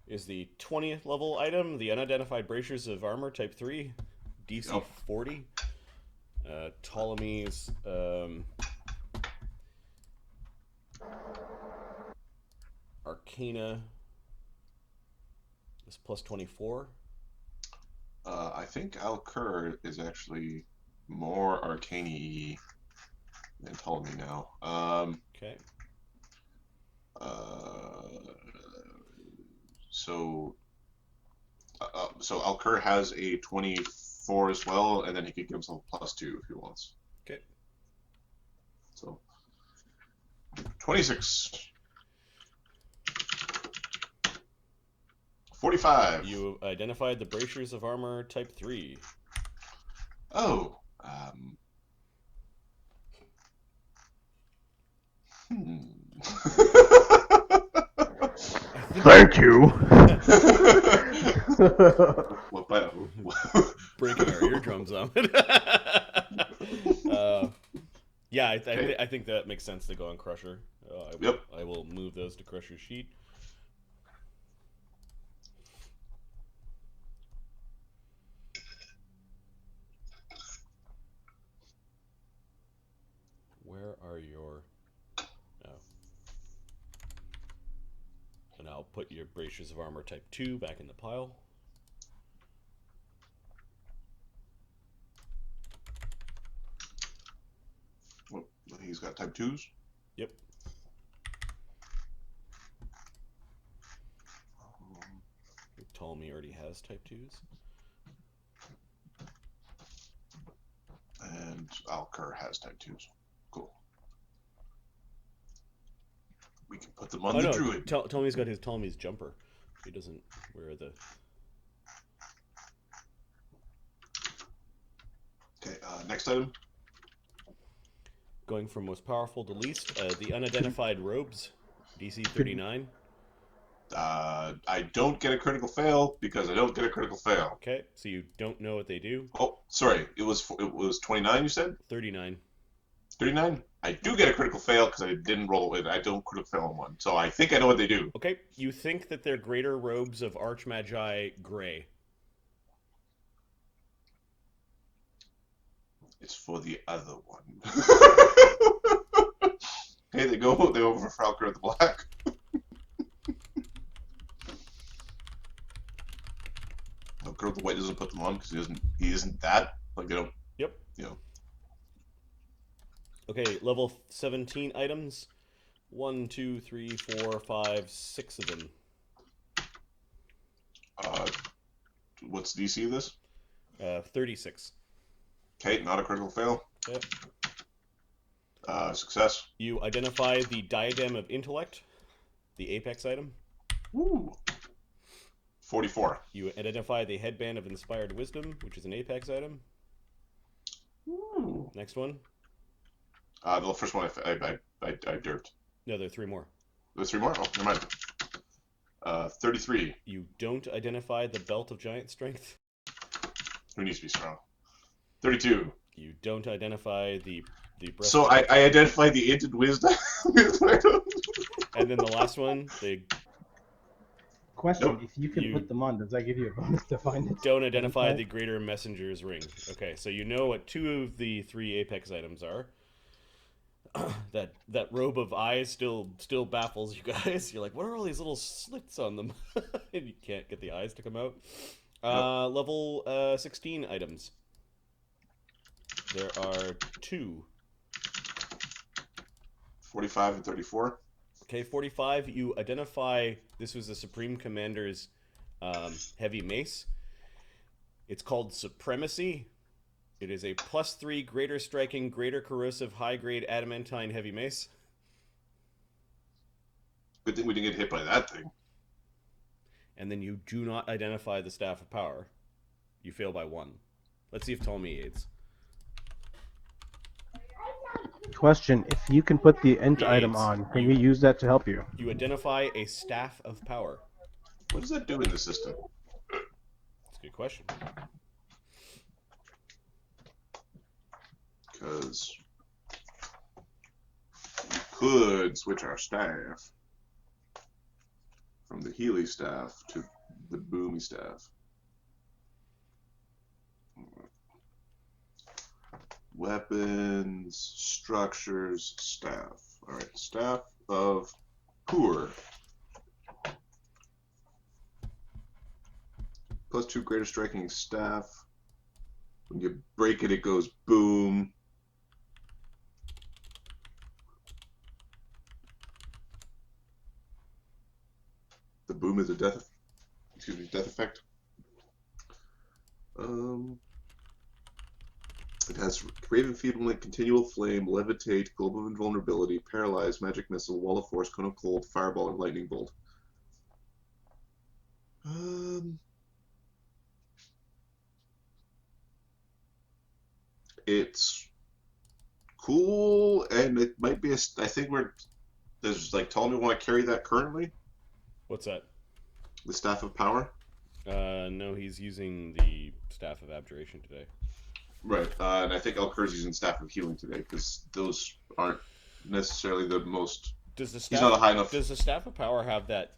is the 20th level item, the unidentified bracers of armor type 3. DC Yep. 40. Ptolemy's Arcana is plus 24. I think Alkur is actually more arcane-y than Ptolemy now. Okay. So Alkur has a 24 as well, and then he could give himself a +2 if he wants. Okay. So 26. 45. You identified the bracers of armor type 3. Oh. Thank you. Breaking our eardrums on it. Yeah, I think that makes sense to go on Crusher. Yep. I will move those to Crusher's sheet. Where are your... Oh. And I'll put your bracers of armor type 2 back in the pile. Well, he's got type 2s? Yep. Ptolemy already has type 2s. And Alkur has type 2s. Cool. We can put them on the druid. Ptolemy's got his Ptolemy's jumper. He doesn't wear the... Okay, next item. Going from most powerful to least, the unidentified robes, DC 39. I don't get a critical fail because I don't get a critical fail. Okay, so you don't know what they do. Oh, sorry. It was 29. You said 39. 39. I do get a critical fail because I didn't roll it. I don't critical fail on one, so I think I know what they do. Okay, you think that they're greater robes of Archmagi Gray. It's for the other one. Okay, they go over for Alkur the Black. Alkur the White doesn't put them on because he isn't that, like, they don't. Yep. You know. Okay, level 17 items. 1, 2, 3, 4, 5, 6 of them. What's DC of this? 36. Okay, not a critical fail. Yep. Success. You identify the Diadem of Intellect, the Apex item. Woo. 44. You identify the Headband of Inspired Wisdom, which is an Apex item. Woo. Next one. The first one I derped. No, there are 3 more. There's 3 more? Oh, never mind. 33. You don't identify the Belt of Giant Strength. Who needs to be strong? 32. You don't identify the breast. So I identified the Ancient Wisdom. And then the last one, the Question: Nope. if you can put them on, does that give you a bonus to find it? don't identify Okay. the Greater Messenger's Ring. Okay, so you know what 2 of the 3 Apex items are. That robe of eyes still baffles you guys. You're like, what are all these little slits on them? And you can't get the eyes to come out. Level 16 items. There are 2. 45 and 34. Okay, 45. You identify this was the Supreme Commander's heavy mace. It's called Supremacy. It is a +3 greater striking, greater corrosive, high-grade adamantine heavy mace. Good thing we didn't get hit by that thing. And then you do not identify the Staff of Power. You fail by 1. Let's see if Ptolemy aids. Question: if you can put the int item Yes. on, can you use that to help you? You identify a Staff of Power. What does that do in the system? That's a good question. Because we could switch our staff from the Healy staff to the Boomy staff. Weapons, structures, staff. Alright, staff of Kur. +2 greater striking staff. When you break it, it goes boom. The boom is a death effect. It has Raven Feeblement, Continual Flame, Levitate, Globe of Invulnerability, Paralyze, Magic Missile, Wall of Force, Cone of Cold, Fireball, and Lightning Bolt. It's cool, and it might be I think does like Ptolemy want to carry that currently? What's that? The Staff of Power? No, he's using the Staff of Abjuration today. Right, and I think Alkur's using Staff of Healing today, because those aren't necessarily the most... Does the He's not a high enough... Does the Staff of Power have that...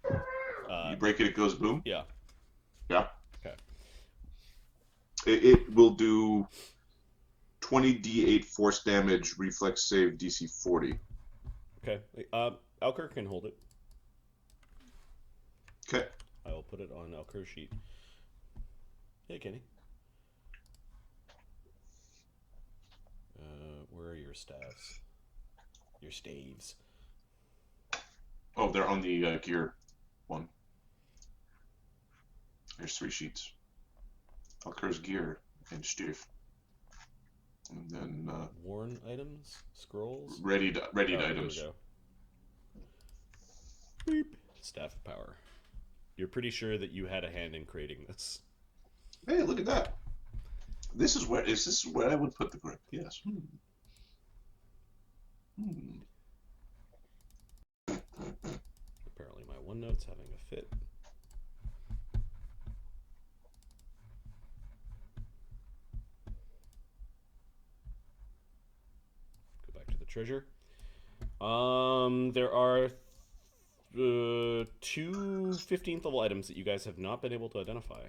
you break it, it goes boom? Yeah. Yeah. Okay. It will do 20d8 force damage, reflex save, DC 40. Okay. Alkur can hold it. Okay. I will put it on Alkur's sheet. Hey, Kenny. Where are your staves? Your staves. Oh, they're on the gear one. There's 3 sheets. Alkur's gear and staff. And then worn items, scrolls, readied items. There we go. Beep. Staff of Power. You're pretty sure that you had a hand in creating this. Hey, look at that. This is where I would put the grip. Yes. Apparently my OneNote's having a fit. Go back to the treasure. There are 2 15th level items that you guys have not been able to identify.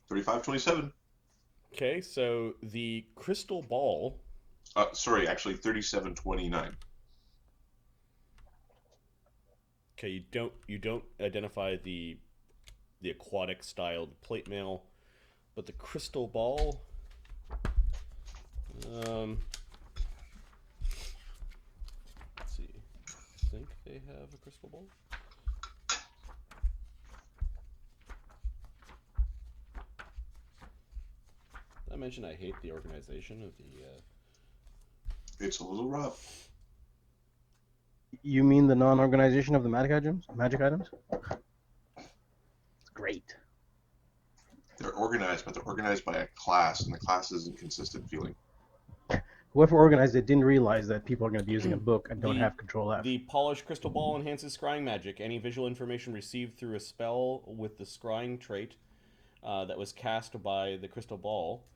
3527. Okay, so the crystal ball. Sorry, actually 3729. Okay, you don't identify the aquatic styled plate mail, but the crystal ball. Let's see. I think they have a crystal ball. I mentioned I hate the organization of the. It's a little rough. You mean the non-organization of the magic items? It's great. They're organized, but they're organized by a class, and the class isn't consistent feeling. Whoever organized it didn't realize that people are going to be using a book and don't have control F. The polished crystal ball enhances scrying magic. Any visual information received through a spell with the scrying trait that was cast by the crystal ball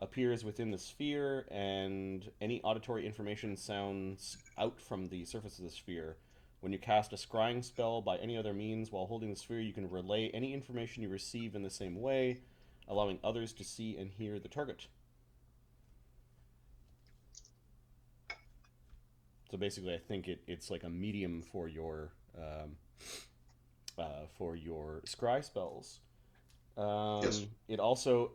appears within the sphere, and any auditory information sounds out from the surface of the sphere. When you cast a scrying spell by any other means while holding the sphere, you can relay any information you receive in the same way, allowing others to see and hear the target. So basically, I think it's like a medium for your scry spells. Yes. It also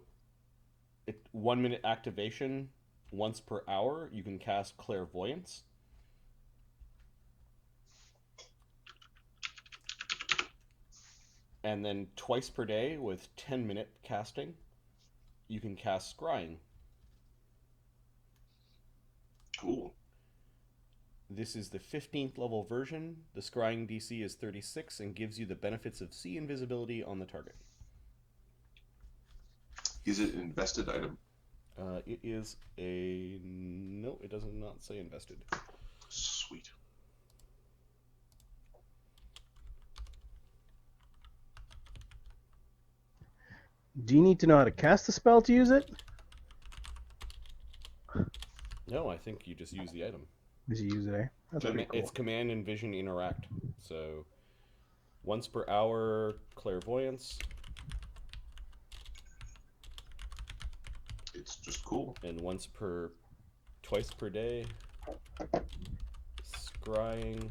1 minute activation once per hour. You can cast clairvoyance. And then twice per day with 10-minute casting, you can cast scrying. Cool. This is the 15th level version. The scrying DC is 36 and gives you the benefits of see invisibility on the target. Is it an invested item? It is a... No, it does not say invested. Sweet. Do you need to know how to cast the spell to use it? No, I think you just use the item. Does he use it, eh? That's pretty cool. It's command and vision interact. So Once per hour, clairvoyance. It's just cool. And twice per day, scrying.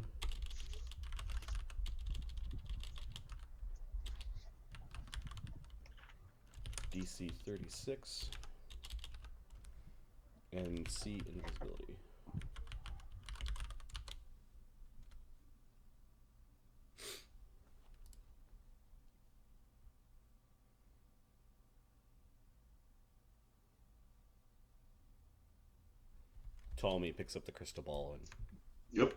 DC 36. And C invisibility. Ptolemy picks up the crystal ball and Yep.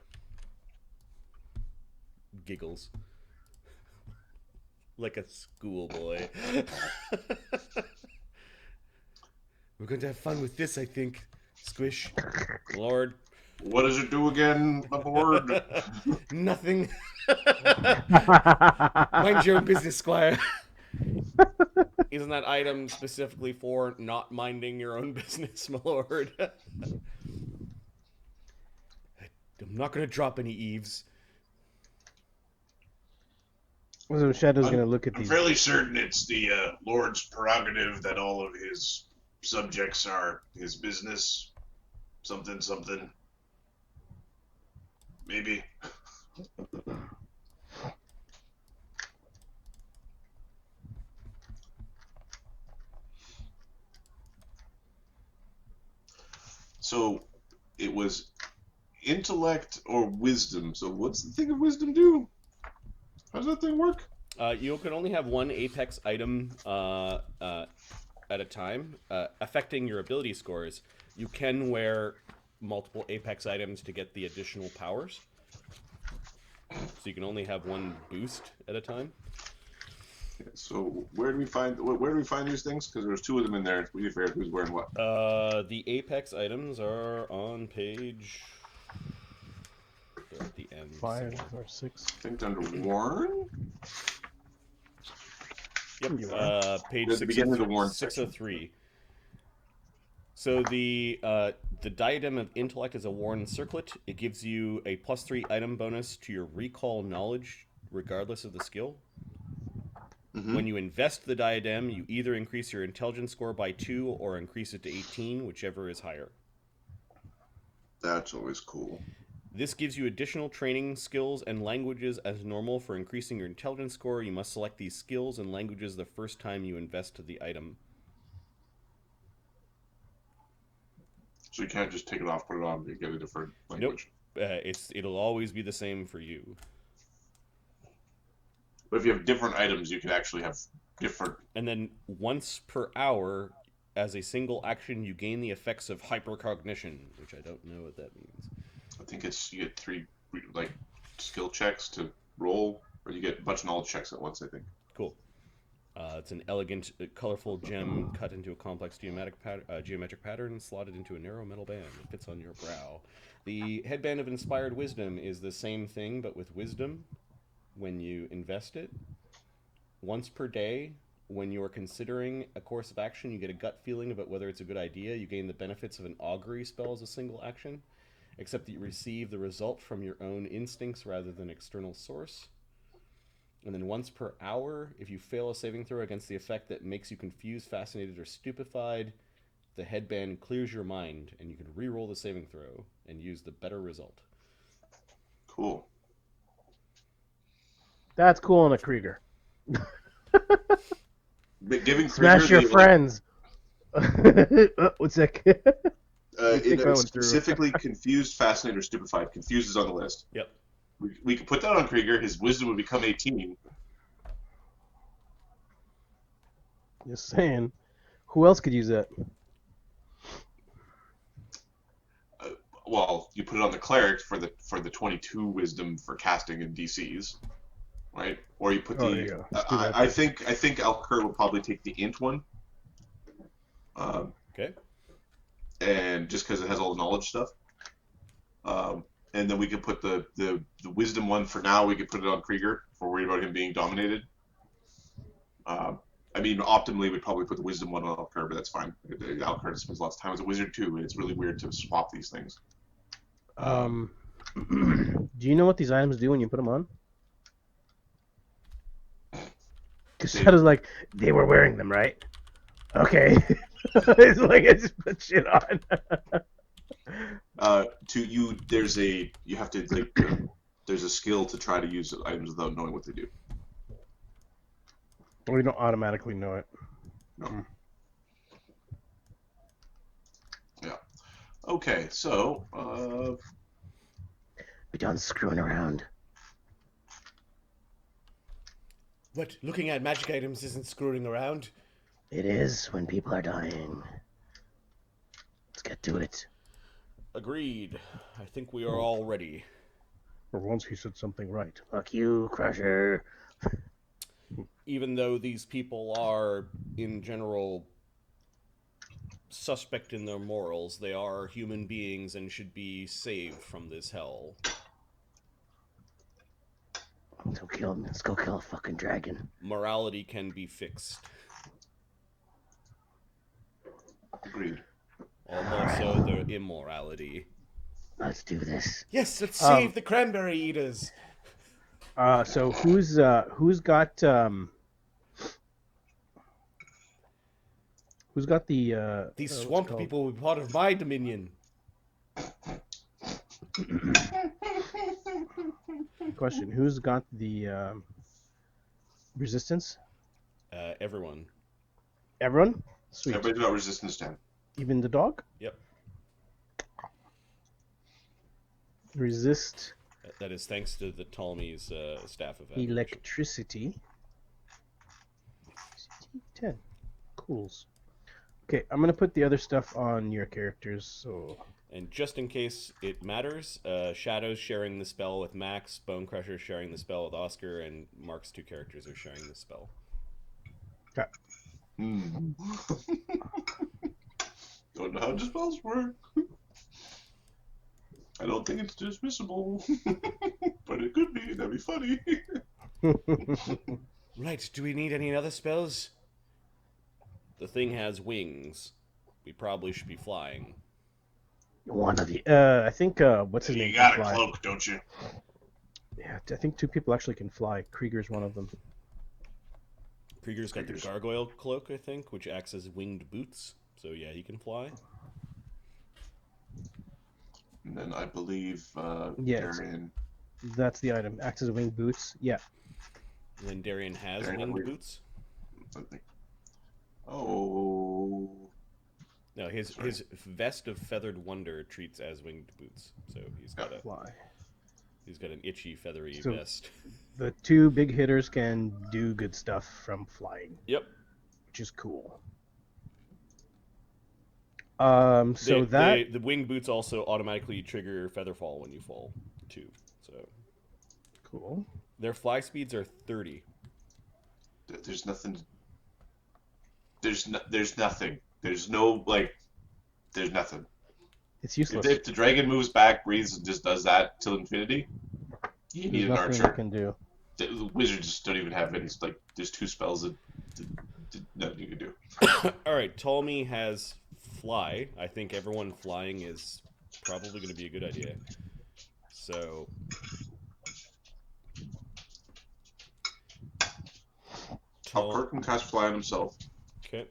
giggles like a schoolboy. We're going to have fun with this, I think. Squish. Lord. What does it do again, my lord? Nothing. Mind your own business, Squire. Isn't that item specifically for not minding your own business, my lord? I'm not going to drop any eaves. So Shadow's gonna look at I'm these. fairly certain it's the Lord's prerogative that all of his subjects are his business. Something, something. Maybe. So it was intellect or wisdom. So what's the thing of wisdom do? How does that thing work? You can only have one Apex item at a time, affecting your ability scores. You can wear multiple Apex items to get the additional powers. So you can only have one boost at a time. So where do we find these things? Because there's two of them in there. We figured who's wearing what. The Apex items are on page. They're at the end. 5 or 6. I think under Warren. Yep. Page At the beginning of the Warren 603. So the diadem of intellect is a worn circlet. It gives you a +3 item bonus to your recall knowledge, regardless of the skill. Mm-hmm. When you invest the diadem, you either increase your intelligence score by 2 or increase it to 18, whichever is higher. That's always cool. This gives you additional training skills and languages as normal. For increasing your intelligence score, you must select these skills and languages the first time you invest the item. So you can't just take it off, put it on, and get a different language. Nope. It'll always be the same for you. But if you have different items, you can actually have different. And then once per hour, as a single action, you gain the effects of hypercognition, which I don't know what that means. I think you get 3 like skill checks to roll, or you get a bunch of knowledge checks at once. I think. Cool. It's an elegant, colorful gem cut into a complex geometric pattern, slotted into a narrow metal band that fits on your brow. The headband of inspired wisdom is the same thing, but with wisdom. When you invest it, once per day, when you're considering a course of action, you get a gut feeling about whether it's a good idea. You gain the benefits of an augury spell as a single action, except that you receive the result from your own instincts rather than external source. And then once per hour, if you fail a saving throw against the effect that makes you confused, fascinated, or stupefied, the headband clears your mind, and you can re-roll the saving throw and use the better result. Cool. That's cool on a Krieger. But giving Smash Krieger your friends. What's that? Specifically confused, fascinated, or stupefied. Confused is on the list. Yep. We could put that on Krieger. His wisdom would become 18. Just saying. Who else could use that? Well, you put it on the cleric for the 22 wisdom for casting in DCs, right? Or you put the. I think Alkur will probably take the int one. Okay. And just because it has all the knowledge stuff. And then we could put the wisdom one for now. We could put it on Krieger if we're worried about him being dominated. I mean, optimally, we'd probably put the wisdom one on Alkur, but that's fine. Alkur spends lots of time as a wizard too, and it's really weird to swap these things. Do you know what these items do when you put them on? Because Shadow's like, they were wearing them, right? Okay. It's like I just put shit on. You have to like there's a skill to try to use items without knowing what they do. We don't automatically know it. No. Yeah. Okay, so Be done screwing around. What? Looking at magic items isn't screwing around? It is when people are dying. Let's get to it. Agreed. I think we are all ready. For once, he said something right. Fuck you, Crusher. Even though these people are, in general, suspect in their morals, they are human beings and should be saved from this hell. Let's go kill a fucking dragon. Morality can be fixed. agreed. Almost so their immorality. Let's do this. Yes, let's save the cranberry eaters. So who's got the These what's it swamp called? people will be part of my dominion. Question: Who's got the resistance? Everyone. Everyone. Sweet. Everybody got resistance 10. Even the dog. Yep. Resist That is thanks to the Ptolemy's staff of electricity. 10. Cools. Okay, I'm gonna put the other stuff on your characters. So And just in case it matters, Shadow's sharing the spell with Max, Bonecrusher sharing the spell with Oscar, and Mark's 2 characters are sharing the spell. okay. Don't know how the spells work. I don't think it's dismissible. But it could be. That'd be funny. Right, do we need any other spells? The thing has wings. We probably should be flying. One of you. I think what's his name You can got a fly. cloak, don't you? Yeah, I think 2 people actually can fly. Krieger's one of them. Krieger's got the gargoyle cloak, I think, which acts as winged boots. So yeah, he can fly. And then I believe Yes. Darian. That's the item. Acts as wing boots. Yeah. And then Darian has Darian winged has- boots. I think. Oh. No, his Sorry. vest of feathered wonder treats as winged boots. So he's got Fly. an itchy feathery So- vest. The 2 big hitters can do good stuff from flying, Yep. which is cool. So that the winged boots also automatically trigger featherfall when you fall too. So cool. their fly speeds are 30. There's nothing. There's nothing. There's no like. There's nothing. It's useless. If the dragon moves back, breathes, and just does that till infinity, you There's need an nothing you archer. can do. The wizards just don't even have any. Like, there's 2 spells that nothing you can do. All right, Ptolemy has fly. I think everyone flying is probably going to be a good idea. So Alkur can cast fly on himself. Okay.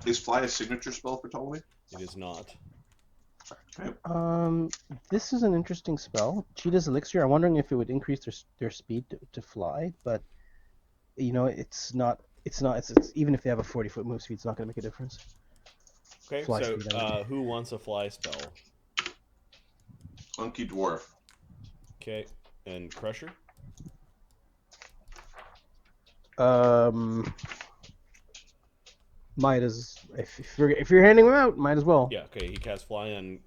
Is fly a signature spell for Ptolemy? It is not. Okay. This is an interesting spell. Cheetah's Elixir. I'm wondering if it would increase their speed to fly, but you know, it's not. It's even if they have a 40-foot move speed, it's not going to make a difference. Okay, Fly so speed, I mean. who wants a fly spell? Unky dwarf. Okay, and Crusher? Might as if you're handing them out, might as well. Yeah, okay, he casts fly on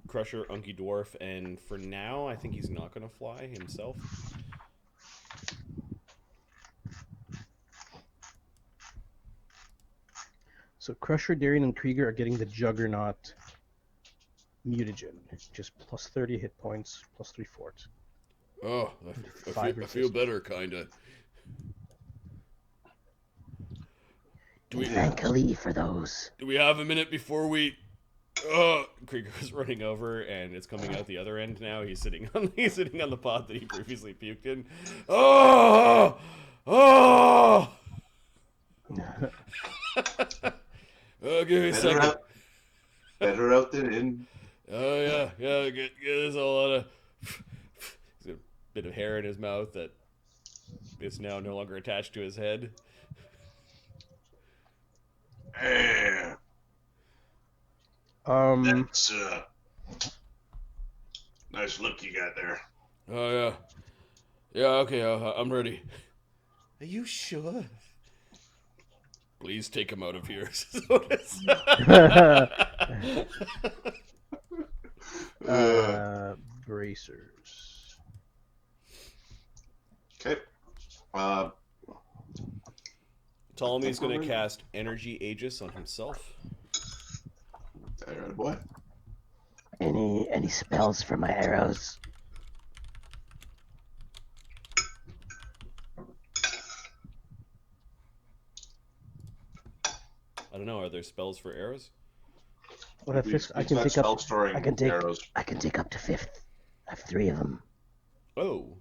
Crusher, Unky Dwarf, and for now, I think he's not going to fly himself. So Crusher, Darian, and Krieger are getting the Juggernaut mutagen, just plus 30 hit points, plus 3 fort. Oh, I feel better, kinda. Thank Ali for those. Do we have a minute before we Krieger's running over, and it's coming out the other end now. He's sitting on the pod that he previously puked in. Oh! Oh! Give me a second. Better out than in. Oh yeah, get this all out of. He's got a bit of hair in his mouth that is now no longer attached to his head. Yeah. That's nice look you got there. Oh yeah, yeah. Okay, I'm ready. Are you sure? Please take him out of here. Bracers. Okay. Ptolemy's going to cast Energy Aegis on himself. There, boy. Any spells for my arrows? I don't know. Are there spells for arrows? What if I can take up? Storing I can take. arrows. I can take up to 5th. I have 3 of them. Oh,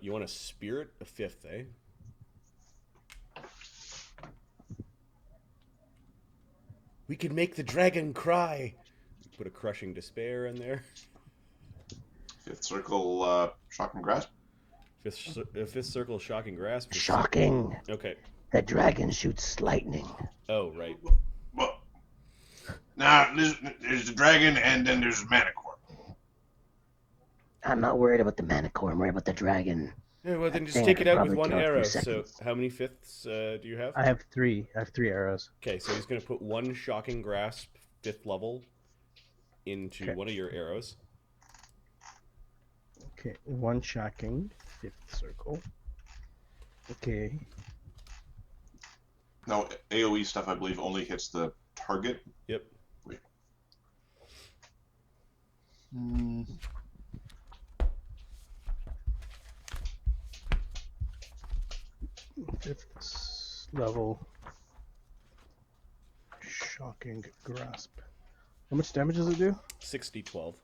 you want to spirit a 5th, eh? We can make the dragon cry. Put a crushing despair in there. 5th circle, shocking grasp. 5th circle, shocking grasp. Shocking. Okay. The dragon shoots lightning. Oh, right. Well, now there's the dragon, and then there's the Manicore. I'm not worried about the Manicore. I'm worried about the dragon. Yeah, well, then I just think take I it could out with probably one kill it in a arrow. few So, seconds. how many 5ths do you have? I have 3. I have 3 arrows. Okay, so he's going to put 1 shocking grasp, 5th level, into one of your arrows. Okay, 1 shocking, 5th circle. Okay. No, AoE stuff, I believe, only hits the target. Yep. Wait. Fifth level. Shocking grasp. How much damage does it do? 60-12.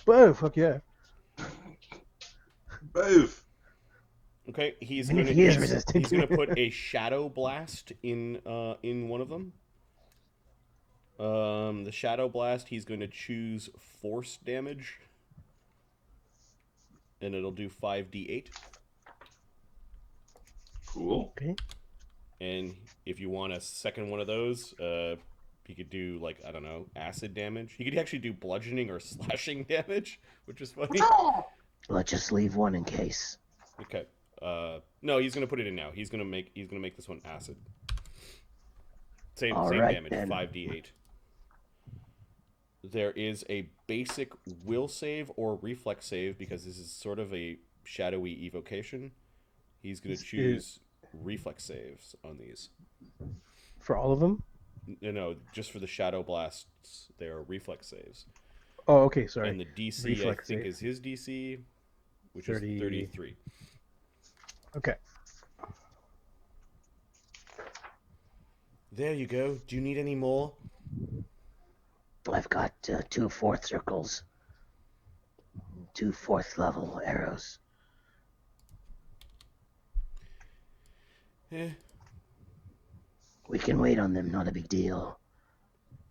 Whoa, fuck yeah. Move! Okay, he's Even going if to he is resistant. he's going to put a shadow blast in one of them. The shadow blast, he's going to choose force damage, and it'll do 5d8. Cool. Okay. And if you want a second one of those, he could do, like, I don't know, acid damage. He could actually do bludgeoning or slashing damage, which is funny. Let's just leave 1 in case. Okay. No, he's gonna put it in now. He's gonna make this one acid. Same Alright, damage, then. 5d8. There is a basic will save or reflex save because this is sort of a shadowy evocation. He's gonna choose reflex saves on these. For all of them? No, just for the shadow blasts, they are reflex saves. Oh, okay, sorry. And the DC Reflex I think save. is his DC, which 30. is 33. Okay. There you go. Do you need any more? I've got 2 4th circles. 2 4th level arrows. Eh, We can wait on them, not a big deal.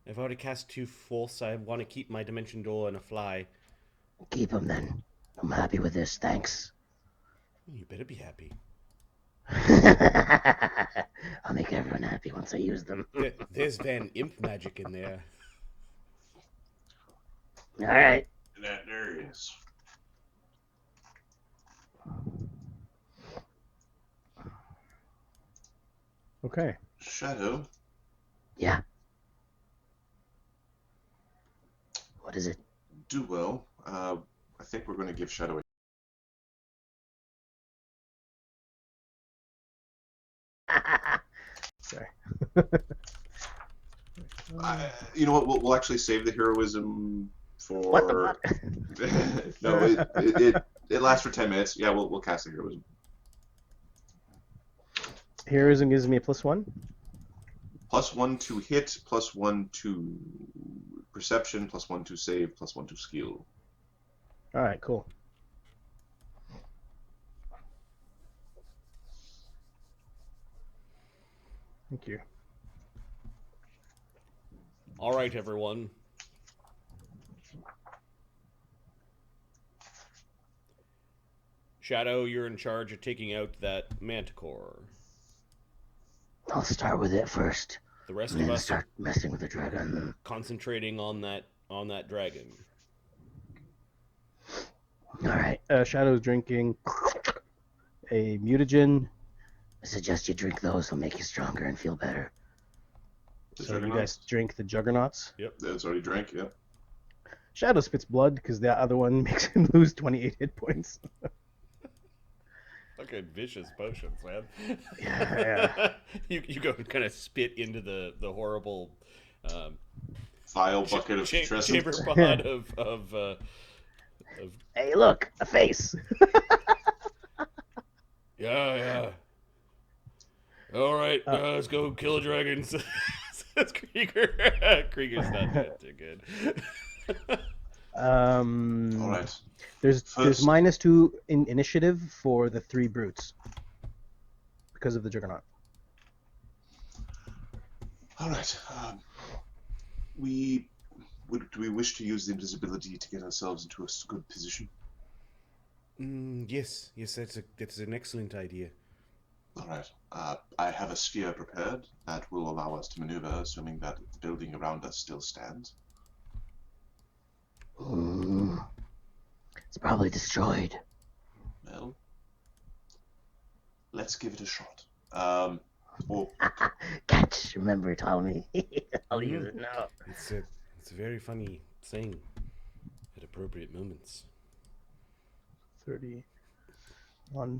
I've already cast 2 force. I want to keep my dimension door in a fly. Keep them then. I'm happy with this, thanks. You better be happy. I'll make everyone happy once I use them. There's Van Imp magic in there. Alright. That there is. Okay. Shadow. Yeah. What is it? Do well. I think we're going to give Shadow a Sorry. you know what? We'll actually save the heroism for. What the fuck? No, it lasts for 10 minutes. Yeah, we'll cast the heroism. Heroism gives me a +1. +1 to hit, +1 to perception, +1 to save, +1 to skill. All right, cool. Thank you. All right, everyone. Shadow, you're in charge of taking out that manticore. I'll start with it first. The rest And of then us start are messing with the dragon. concentrating on that dragon. Alright. Shadow's drinking a mutagen. I suggest you drink those, they'll make you stronger and feel better. The So you Juggernauts? guys drink the juggernauts. That's already drank, yeah. Shadow spits blood because the other one makes him lose 28 hit points. Fucking vicious potions, man. Yeah. You go and kind of spit into the horrible Vile bucket of chamber putrescence. pod of Hey, look, a face. yeah. All right, let's go kill a dragon. Says Krieger. Krieger's not doing too good. All right. There's -2 in initiative for the 3 brutes because of the juggernaut. All right. Do we wish to use the invisibility to get ourselves into a good position? Yes, that's an excellent idea. All right. I have a sphere prepared that will allow us to maneuver, assuming that the building around us still stands. It's probably destroyed. Well, let's give it a shot. Catch, remember, Tommy. I'll use it now. It's a very funny saying at appropriate moments. 31.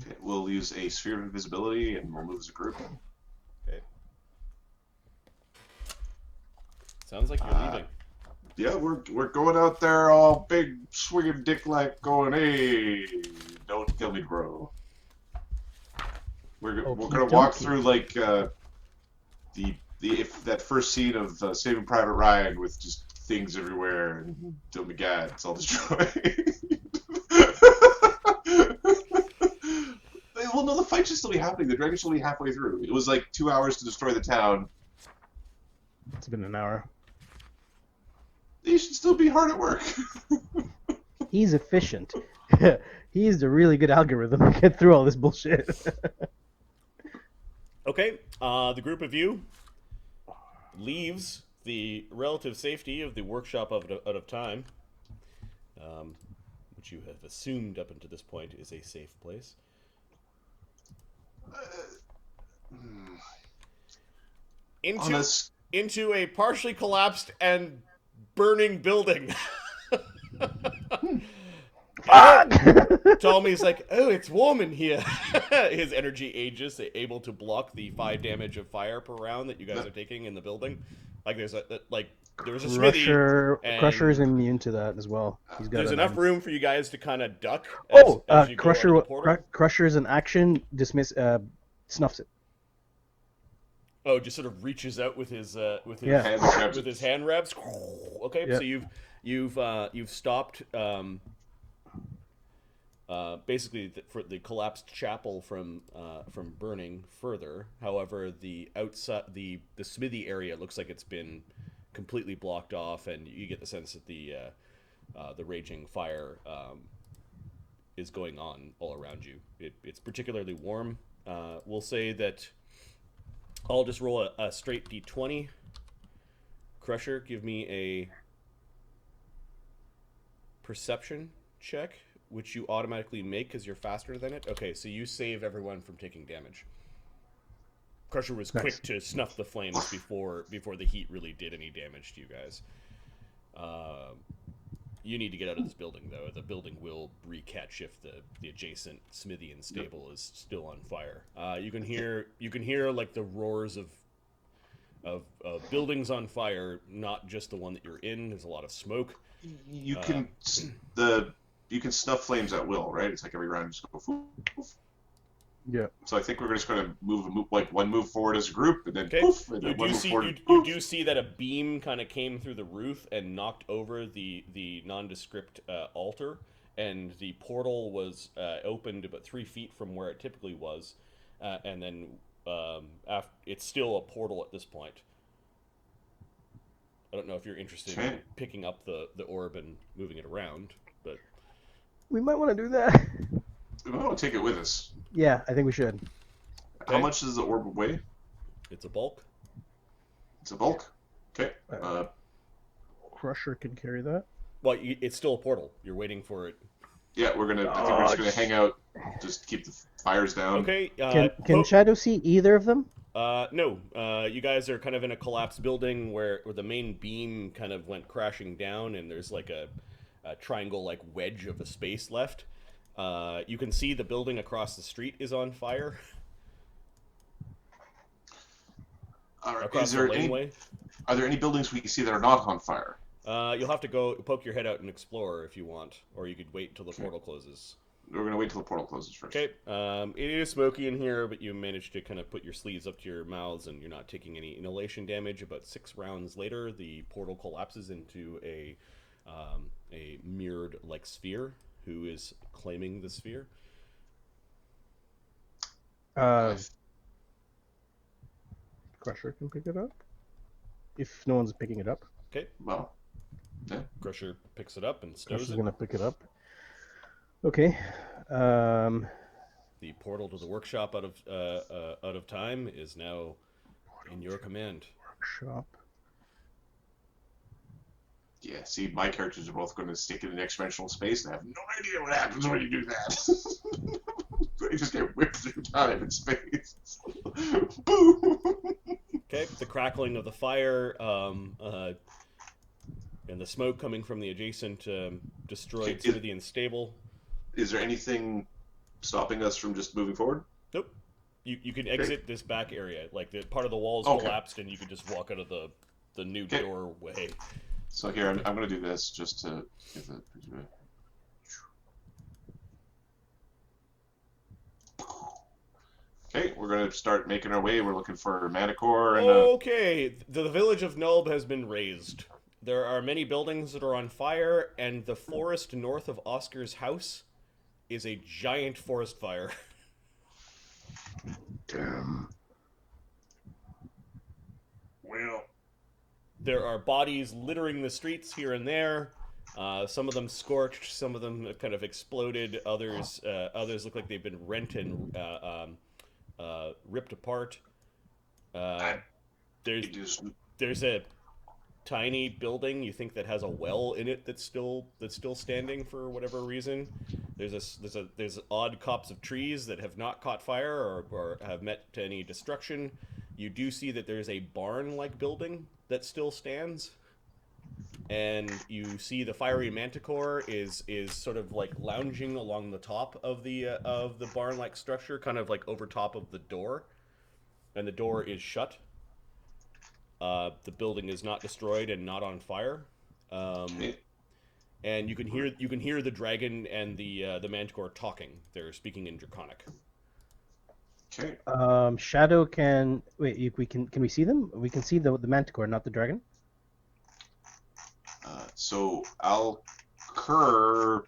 Okay, we'll use a sphere of invisibility and we'll move as a group. Okay. Sounds like you're leaving. Yeah, we're going out there all big swinging dick like going, hey, don't kill me, bro. We're gonna walk through like if that first scene of Saving Private Ryan with just things everywhere and oh my god, it's all destroyed. Well, no, the fight should still be happening. The dragon should be halfway through. It was like 2 hours to destroy the town. It's been an hour. He should still be hard at work. He's efficient. He's a really good algorithm to get through all this bullshit. Okay, the group of you leaves the relative safety of the workshop out of time, which you have assumed up until this point is a safe place. Into a partially collapsed and burning building. Ptolemy's like, oh, it's warm in here. His energy ages, able to block the 5 damage of fire per round that you guys are taking in the building. Like there's a smithy. Crusher is immune to that as well. There's enough room for you guys to kind of duck. As you Crusher is an action. Snuffs it. Oh, just sort of reaches out with his hand wraps. Okay, yeah. So you've stopped basically for the collapsed chapel from burning further. However, the outside the smithy area looks like it's been completely blocked off, and you get the sense that the raging fire is going on all around you. It's particularly warm. We'll say that I'll just roll a straight d20. Crusher, give me a perception check, which you automatically make because you're faster than it. Okay, so you save everyone from taking damage. Crusher was quick to snuff the flames before the heat really did any damage to you guys. You need to get out of this building, though. The building will recatch if the adjacent smithy and stable is still on fire. You can hear like the roars of buildings on fire, not just the one that you're in. There's a lot of smoke. You can snuff flames at will, right? It's like every round you just go. Foof, foof. Yeah. So I think we're just going to move like one move forward as a group, and then Okay. poof, and You then one do move see forward. you do see that a beam kind of came through the roof and knocked over the nondescript altar, and the portal was opened about 3 feet from where it typically was, and then it's still a portal at this point. I don't know if you're interested in Okay. picking up the orb and moving it around, but We might want to do that. We might want to take it with us. Yeah, I think we should. How Okay. much does the orb weigh? it's a bulk. It's a bulk. Okay. Crusher can carry that. Well, it's still a portal. You're waiting for it. Yeah, we're gonna. I think we're just gonna hang out, just keep the fires down. Okay. Can Shadow see either of them? No. You guys are kind of in a collapsed building where the main beam kind of went crashing down, and there's like a triangle-like wedge of a space left. You can see the building across the street is on fire. All right. Across the laneway. Are there any buildings we can see that are not on fire? You'll have to go poke your head out and explore if you want, or you could wait until the portal closes. We're gonna wait till the portal closes first. Okay. It is smoky in here, but you managed to kind of put your sleeves up to your mouths, and you're not taking any inhalation damage. About 6 rounds later, the portal collapses into a mirrored-like sphere. Who is claiming the sphere? Crusher can pick it up. If no one's picking it up, Okay. Well, yeah. Crusher picks it up and stows Crusher's it. gonna pick it up. Okay. The portal to the workshop out of time is now in your command. Workshop. Yeah. See, my characters are both going to stick in an exponential space, and I have no idea what happens when you do that. They just get whipped through time and space. Boom. Okay, the crackling of the fire and the smoke coming from the adjacent destroyed Okay, city and stable. Is there anything stopping us from just moving forward? Nope. You can exit this back area. Like, the part of the walls Okay. collapsed, and you can just walk out of the new Okay. doorway. So here, I'm going to do this just to get the. Okay, we're going to start making our way. We're looking for Manticore and. Okay, the village of Nulb has been razed. There are many buildings that are on fire, and the forest north of Oscar's house is a giant forest fire. Damn. Well, There are bodies littering the streets here and there. Some of them scorched, some of them kind of exploded. Others look like they've been rent and ripped apart. There's a tiny building you think that has a well in it that's still standing for whatever reason. There's odd copse of trees that have not caught fire or have met to any destruction. You do see that there's a barn-like building that still stands, and you see the fiery manticore is sort of like lounging along the top of the barn-like structure, kind of like over top of the door, and the door is shut. The building is not destroyed and not on fire, and you can hear the dragon and the manticore talking. They're speaking in Draconic. Okay. Shadow can wait. Can we see them? We can see the manticore, not the dragon. So Alkur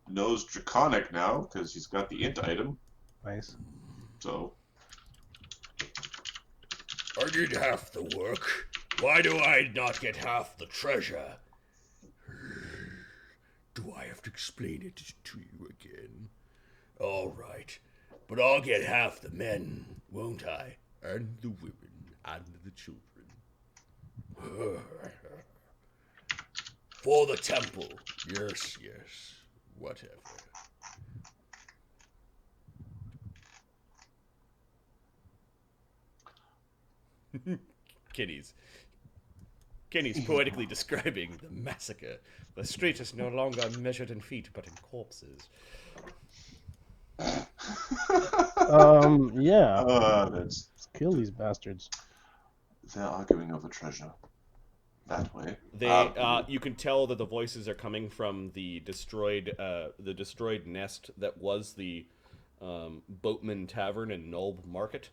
knows Draconic now because he's got the int item. Nice. So. I did half the work. Why do I not get half the treasure? Do I have to explain it to you again? All right. But I'll get half the men, won't I? And the women, and the children. For the temple. Yes, whatever. Kenny's poetically describing the massacre. The street is no longer measured in feet, but in corpses. Yeah. That's Kill these bastards. they're arguing over treasure. That way. You can tell that the voices are coming from the destroyed nest that was the Boatman Tavern and Nulb Market.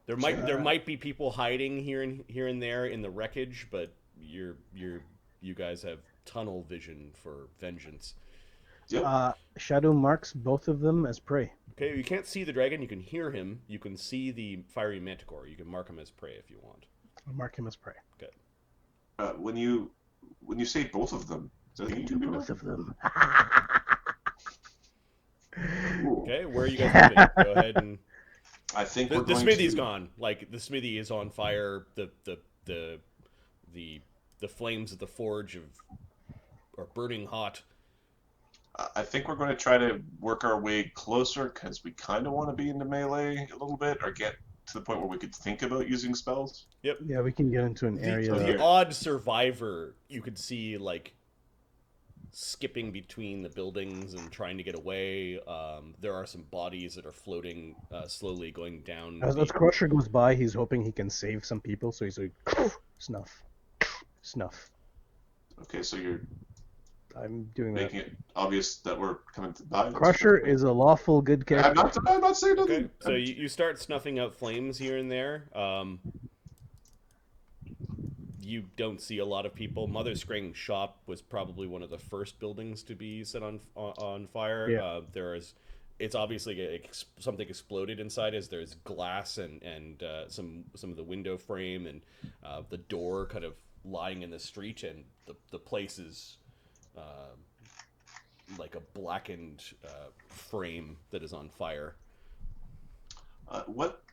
There might be people hiding here and there in the wreckage, but you guys have tunnel vision for vengeance. Yep. Shadow marks both of them as prey. Okay, you can't see the dragon. You can hear him. You can see the fiery manticore. You can mark him as prey if you want. I'll mark him as prey. Okay. When you say both of them, does it mean Both of them. Okay, where are you guys moving? Go ahead and. I think The smithy's gone. Like the smithy is on fire. The flames of the forge are burning hot. I think we're going to try to work our way closer because we kind of want to be into melee a little bit, or get to the point where we could think about using spells. Yep. Yeah, we can get into an area. The odd survivor you could see like skipping between the buildings and trying to get away. There are some bodies that are floating slowly going down. As Crusher goes by, he's hoping he can save some people, so he's like, snuff, snuff. Okay, so you're I'm doing making that. it obvious that we're coming to die. Crusher is a lawful good character. I'm not saying nothing. Okay, so you start snuffing out flames here and there. You don't see a lot of people. Mother Scring's shop was probably one of the first buildings to be set on fire. Yeah. It's obviously something exploded inside, as there's glass and some of the window frame and the door kind of lying in the street, and the place is like a blackened frame that is on fire. What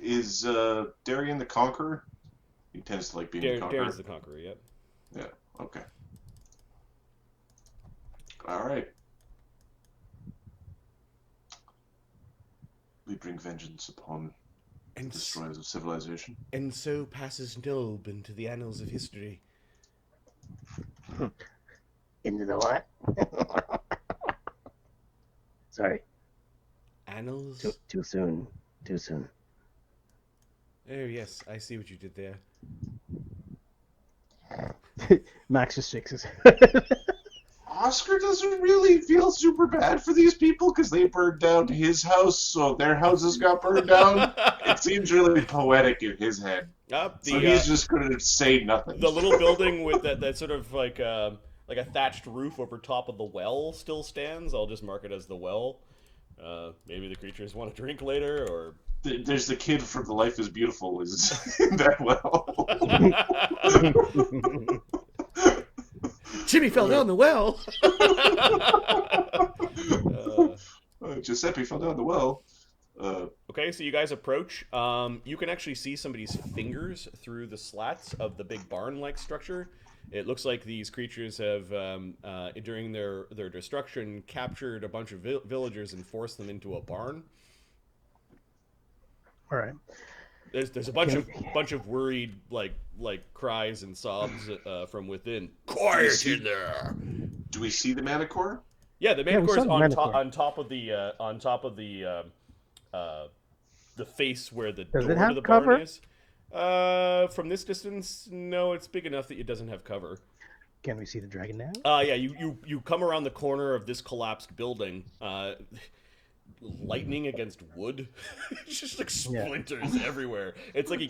is Darian the Conqueror? He tends to like being the Conqueror. Darian's the Conqueror, yep. Yeah, okay. Alright. We bring vengeance upon the destroyers of civilization. And so passes Nulb into the annals of history. Into the what? Sorry. Annals? Too soon. Too soon. Oh, yes, I see what you did there. Max just shakes his head. Oscar doesn't really feel super bad for these people because they burned down his house, so their houses got burned down. It seems really poetic in his head. So he's just going to say nothing. The little building with that sort of like a thatched roof over top of the well still stands. I'll just mark it as the well. Maybe the creatures want to drink later, or... There's the kid from The Life is Beautiful is in that well. Jimmy fell down the well. Giuseppe fell down the well. Okay, so you guys approach. You can actually see somebody's fingers through the slats of the big barn-like structure. It looks like these creatures have, during their destruction, captured a bunch of villagers and forced them into a barn. All right. There's a bunch of worried like cries and sobs from within. Quiet in there. Do we see the Manticore? Yeah, the Manticore is Manticore. on top of the face where the Does door it have to the cover? barn is. From this distance, no, it's big enough that it doesn't have cover. Can we see the dragon now? Yeah, you come around the corner of this collapsed building. Lightning against wood, it's just like splinters everywhere. It's like he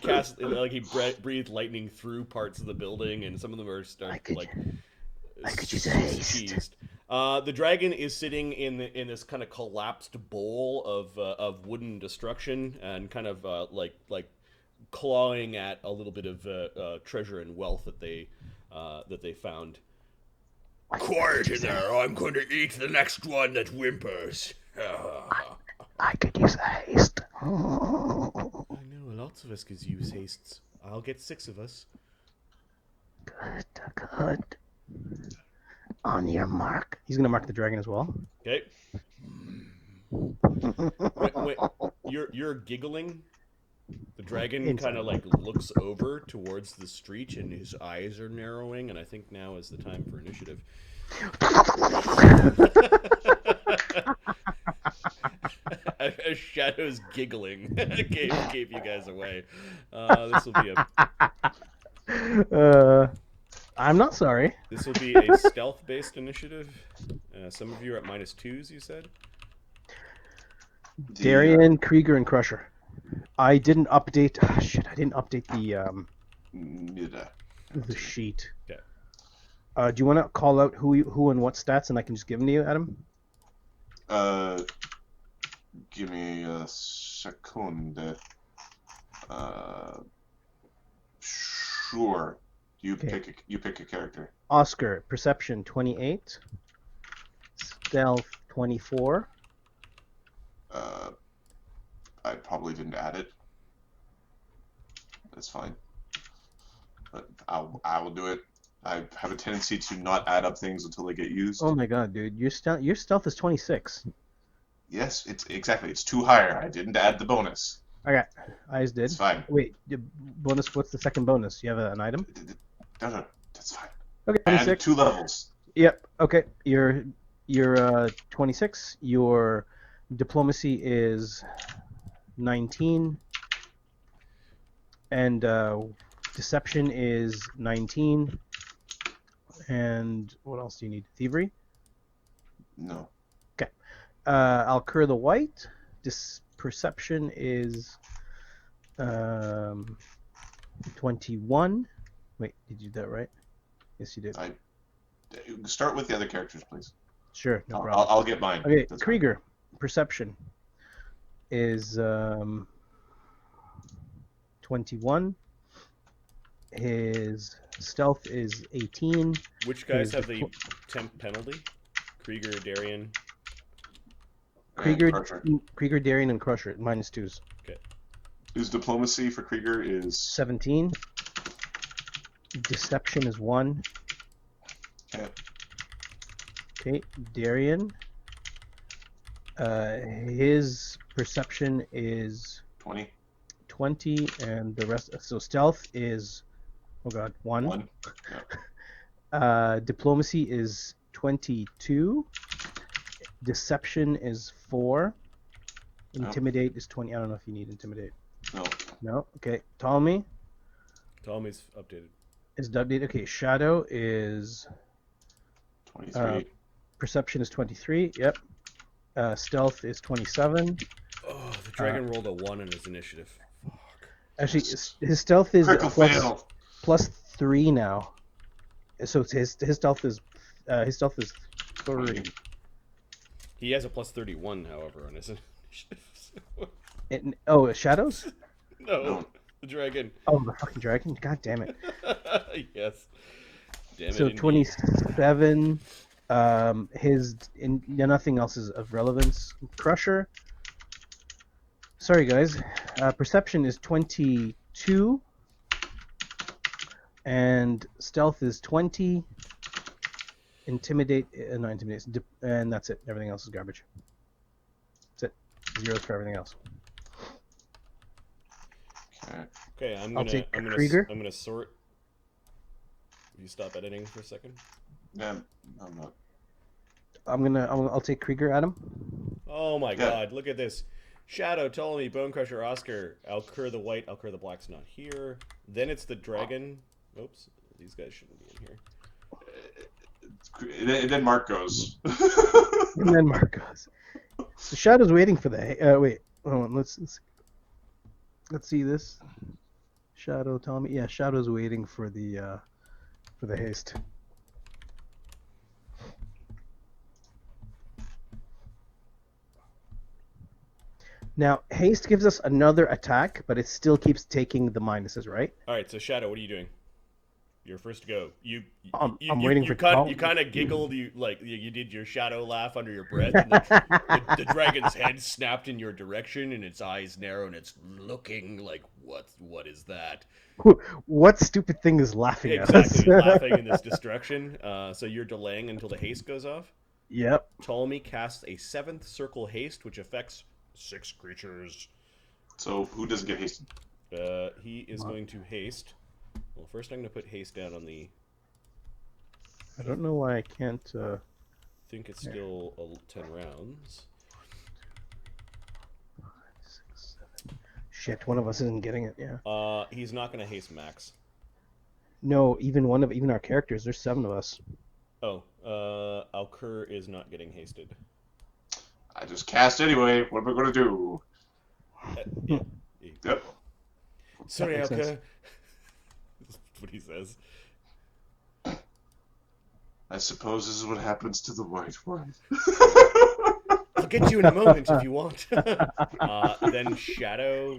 breathed lightning through parts of the building, and some of them are I could use a seized. haste. The dragon is sitting in this kind of collapsed bowl of wooden destruction, and kind of like clawing at a little bit of treasure and wealth that they found. Quiet in there! I'm going to eat the next one that whimpers. I could use a haste. I know, lots of us could use hastes. I'll get 6 of us. Good. On your mark. He's gonna mark the dragon as well. Okay. Wait, you're giggling. The dragon kind of like looks over towards the street, and his eyes are narrowing. And I think now is the time for initiative. As Shadow's giggling gave you guys away. This will be I'm not sorry. a stealth-based initiative. Some of you are at -2s, you said. Darian, Krieger, and Crusher. I didn't update. Shit, I didn't update the sheet. Okay. Do you want to call out who and what stats, and I can just give them to you, Adam? Give me a second. Sure. You Okay. pick a character. Oscar, Perception 28, Stealth 24. I probably didn't add it. That's fine. But I will do it. I have a tendency to not add up things until they get used. Oh my god, dude, your stealth is 26. Yes, it's too higher. I didn't add the bonus. Okay, I just did. It's fine. Wait, bonus. What's the second bonus? You have an item? No, that's fine. Okay, Add 26. 2 levels. Yep. Okay, you're 26. Your diplomacy is 19, and deception is 19. And what else do you need? Thievery. No. Alkur the White. Perception is 21. Wait, did you do that right? Yes, you did. Start with the other characters, please. Sure, no problem. I'll get mine. Okay, That's Krieger. Perception is 21. His stealth is 18. Which guys have the temp penalty? Krieger, Darian. Krieger, Darian, and Crusher. -2s. Okay. His diplomacy for Krieger is 17. Deception is 1. Okay. Okay, Darian. His perception is 20. 20, and the rest. So stealth is, 1. 1. Yep. Diplomacy is 22. Deception is 4. Intimidate is 20. I don't know if you need intimidate. No. No. Okay. Ptolemy Ptolemy's updated. is updated. Okay. Shadow is 23. perception is 23. Yep. Stealth is 27. Oh, the dragon rolled a 1 in his initiative. Fuck. Actually, his stealth is Critical fail. +3 now. So his stealth is 30. He has a +31, however, on his initiative. Shadows? No, the dragon. Oh, the fucking dragon! God damn it! Yes. Damn So it, 27. Nothing else is of relevance. Crusher. Sorry, guys. Perception is 22, and stealth is 20. Intimidate, not intimidate, and that's it. Everything else is garbage. That's it. Zeros for everything else. Okay, I'm gonna sort. Will you stop editing for a second? Yeah, I'm not. I'll take Krieger, Adam. Oh my god, look at this. Shadow, Ptolemy, Bonecrusher, Oscar, Alkur the White, Alkur the Black's not here. Then it's the dragon. Oops, these guys shouldn't be in here. And then Mark goes. And then Mark goes. The Shadow's waiting for the. Wait, hold on. Let's see this. Shadow, Ptolemy. Yeah, Shadow's waiting for the haste. Now, haste gives us another attack, but it still keeps taking the minuses, right? All right, so Shadow, what are you doing? You're first to go. I'm waiting for. You kind of giggled. You did your shadow laugh under your breath. And the dragon's head snapped in your direction, and its eyes narrow, and it's looking like what is that? What stupid thing is laughing at us? Exactly, laughing in this destruction. So you're delaying until the haste goes off. Yep. Ptolemy casts a 7th circle haste, which affects 6 creatures. So who doesn't get hasted? He is going to haste. Well, first I'm going to put haste down on the... I don't know why I can't... I think it's still 10 rounds. 5, 6, 7. Shit, one of us isn't getting it, yeah. He's not going to haste max. No, even our characters, there's 7 of us. Oh, Alkur is not getting hasted. I just cast anyway. What am I going to do? Yeah. Yep. Sorry, That makes Alkur. That's what he says. I suppose this is what happens to the white one. I'll get you in a moment if you want. Then Shadow.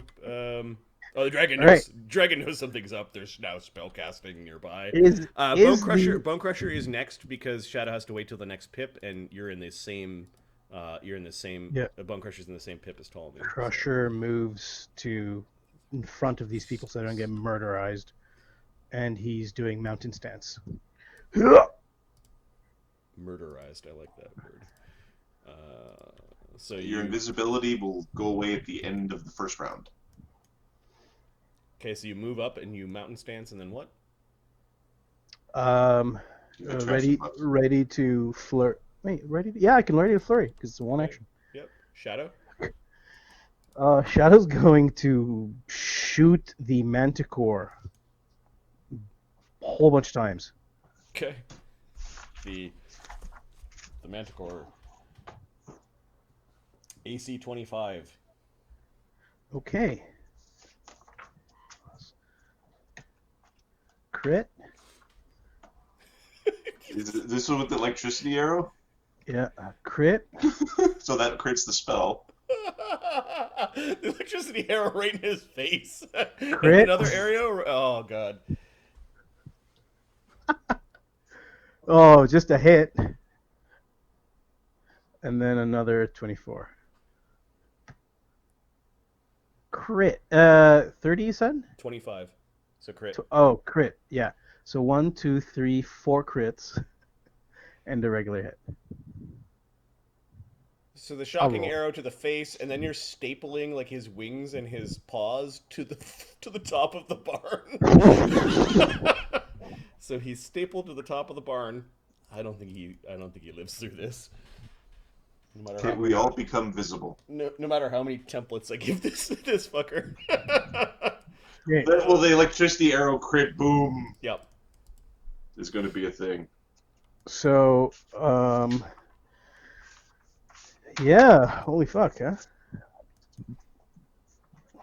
Oh, the dragon knows. Right. Dragon knows something's up. There's now spell casting nearby. Is Bone Crusher is next because Shadow has to wait till the next pip, and you're in the same. Yeah. Bone Crusher's in the same pip as Ptolemy. Crusher moves to in front of these people so they don't get murderized, and he's doing mountain stance. Murderized. I like that word. So Your invisibility will go away at the end of the first round. Okay, so you move up and you mountain stance, and then what? Ready to flirt. Wait, ready? Yeah, I can ready to flurry because it's a one action. Yep. Shadow. Shadow's going to shoot the Manticore a whole bunch of times. Okay. The Manticore. AC 25. Okay. Crit. Is this one with the electricity arrow? Yeah, crit. So that crits the spell. The electricity arrow right in his face. Crit. Another arrow? Oh, God. Oh, just a hit. And then another 24. Crit. 30 you said? 25. So crit. Oh, crit. Yeah. So 1, 2, 3, 4 crits and a regular hit. So the shocking roll. arrow to the face, and then you're stapling like his wings and his paws to the top of the barn. So he's stapled to the top of the barn. I don't think he lives through this. No matter Can we all become visible? no matter how many templates I give this fucker. Great. Well, the electricity arrow crit boom Yep. is going to be a thing. So, yeah, holy fuck, huh?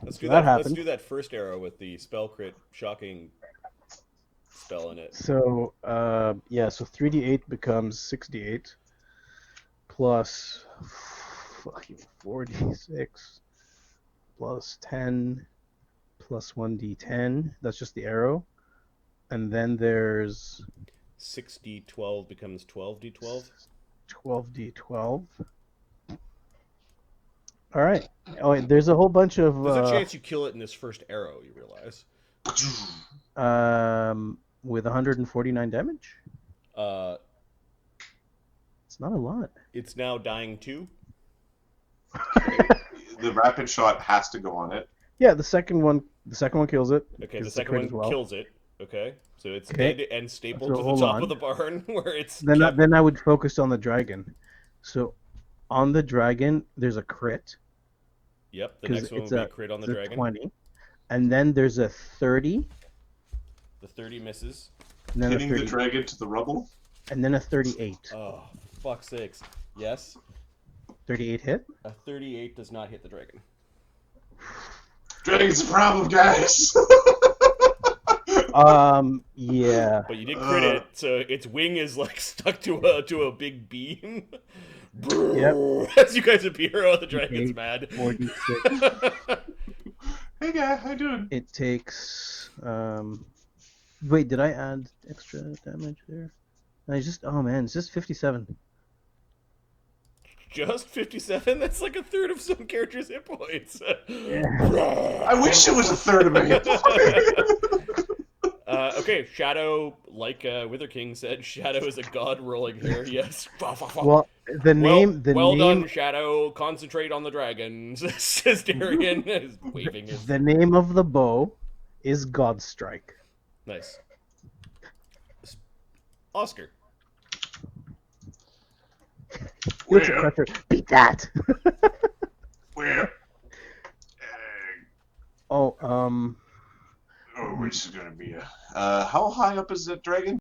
Let's do That that. Let's happened. do that first arrow with the spell crit shocking spell in it. So, yeah, so 3d8 becomes 68 plus fucking 4d6 plus 10 plus 1d10. That's just the arrow. And then there's 6d12 becomes 12d12. 12d12. All right. Oh, wait, there's a whole bunch of There's a chance you kill it in this first arrow, you realize. with 149 damage. It's not a lot. It's now dying too. The rapid shot has to go on it. Yeah, the second one kills it. Okay, 'cause the it's a second crit one as well. kills it. Okay, so it's Okay. dead and stapled So to the hold top on. of the barn where it's Then kept. I would focus on the dragon. So on the dragon, there's a crit. Yep, the 'cause next one it's will be a- a crit on the it's a dragon. 20. And then there's a 30. The 30 misses. And then Hitting a the 30, dragon to the rubble. and then a 38. Oh, fuck's sakes. Yes, 38 hit. a 38 does not hit the dragon. Dragon's a problem, guys. Yeah. But you did crit it, so its wing is like stuck to a big beam. Yep. As you guys appear, oh, the dragon's mad. 46. Hey guy, how you doing? It takes. Wait, did I add extra damage there? I just. Oh man, it's just 57. Just 57? That's like a third of some characters' hit points. I wish it was a third of it. Okay, Shadow, like Wither King said, Shadow is a god rolling here. Yes. Well, the name. Well done, Shadow. Concentrate on the dragons, says Darian, is waving his. The name of the bow is Godstrike. Nice. Oscar. What's your preference? Beat that. Where? Oh, which is gonna be a How high up is that dragon?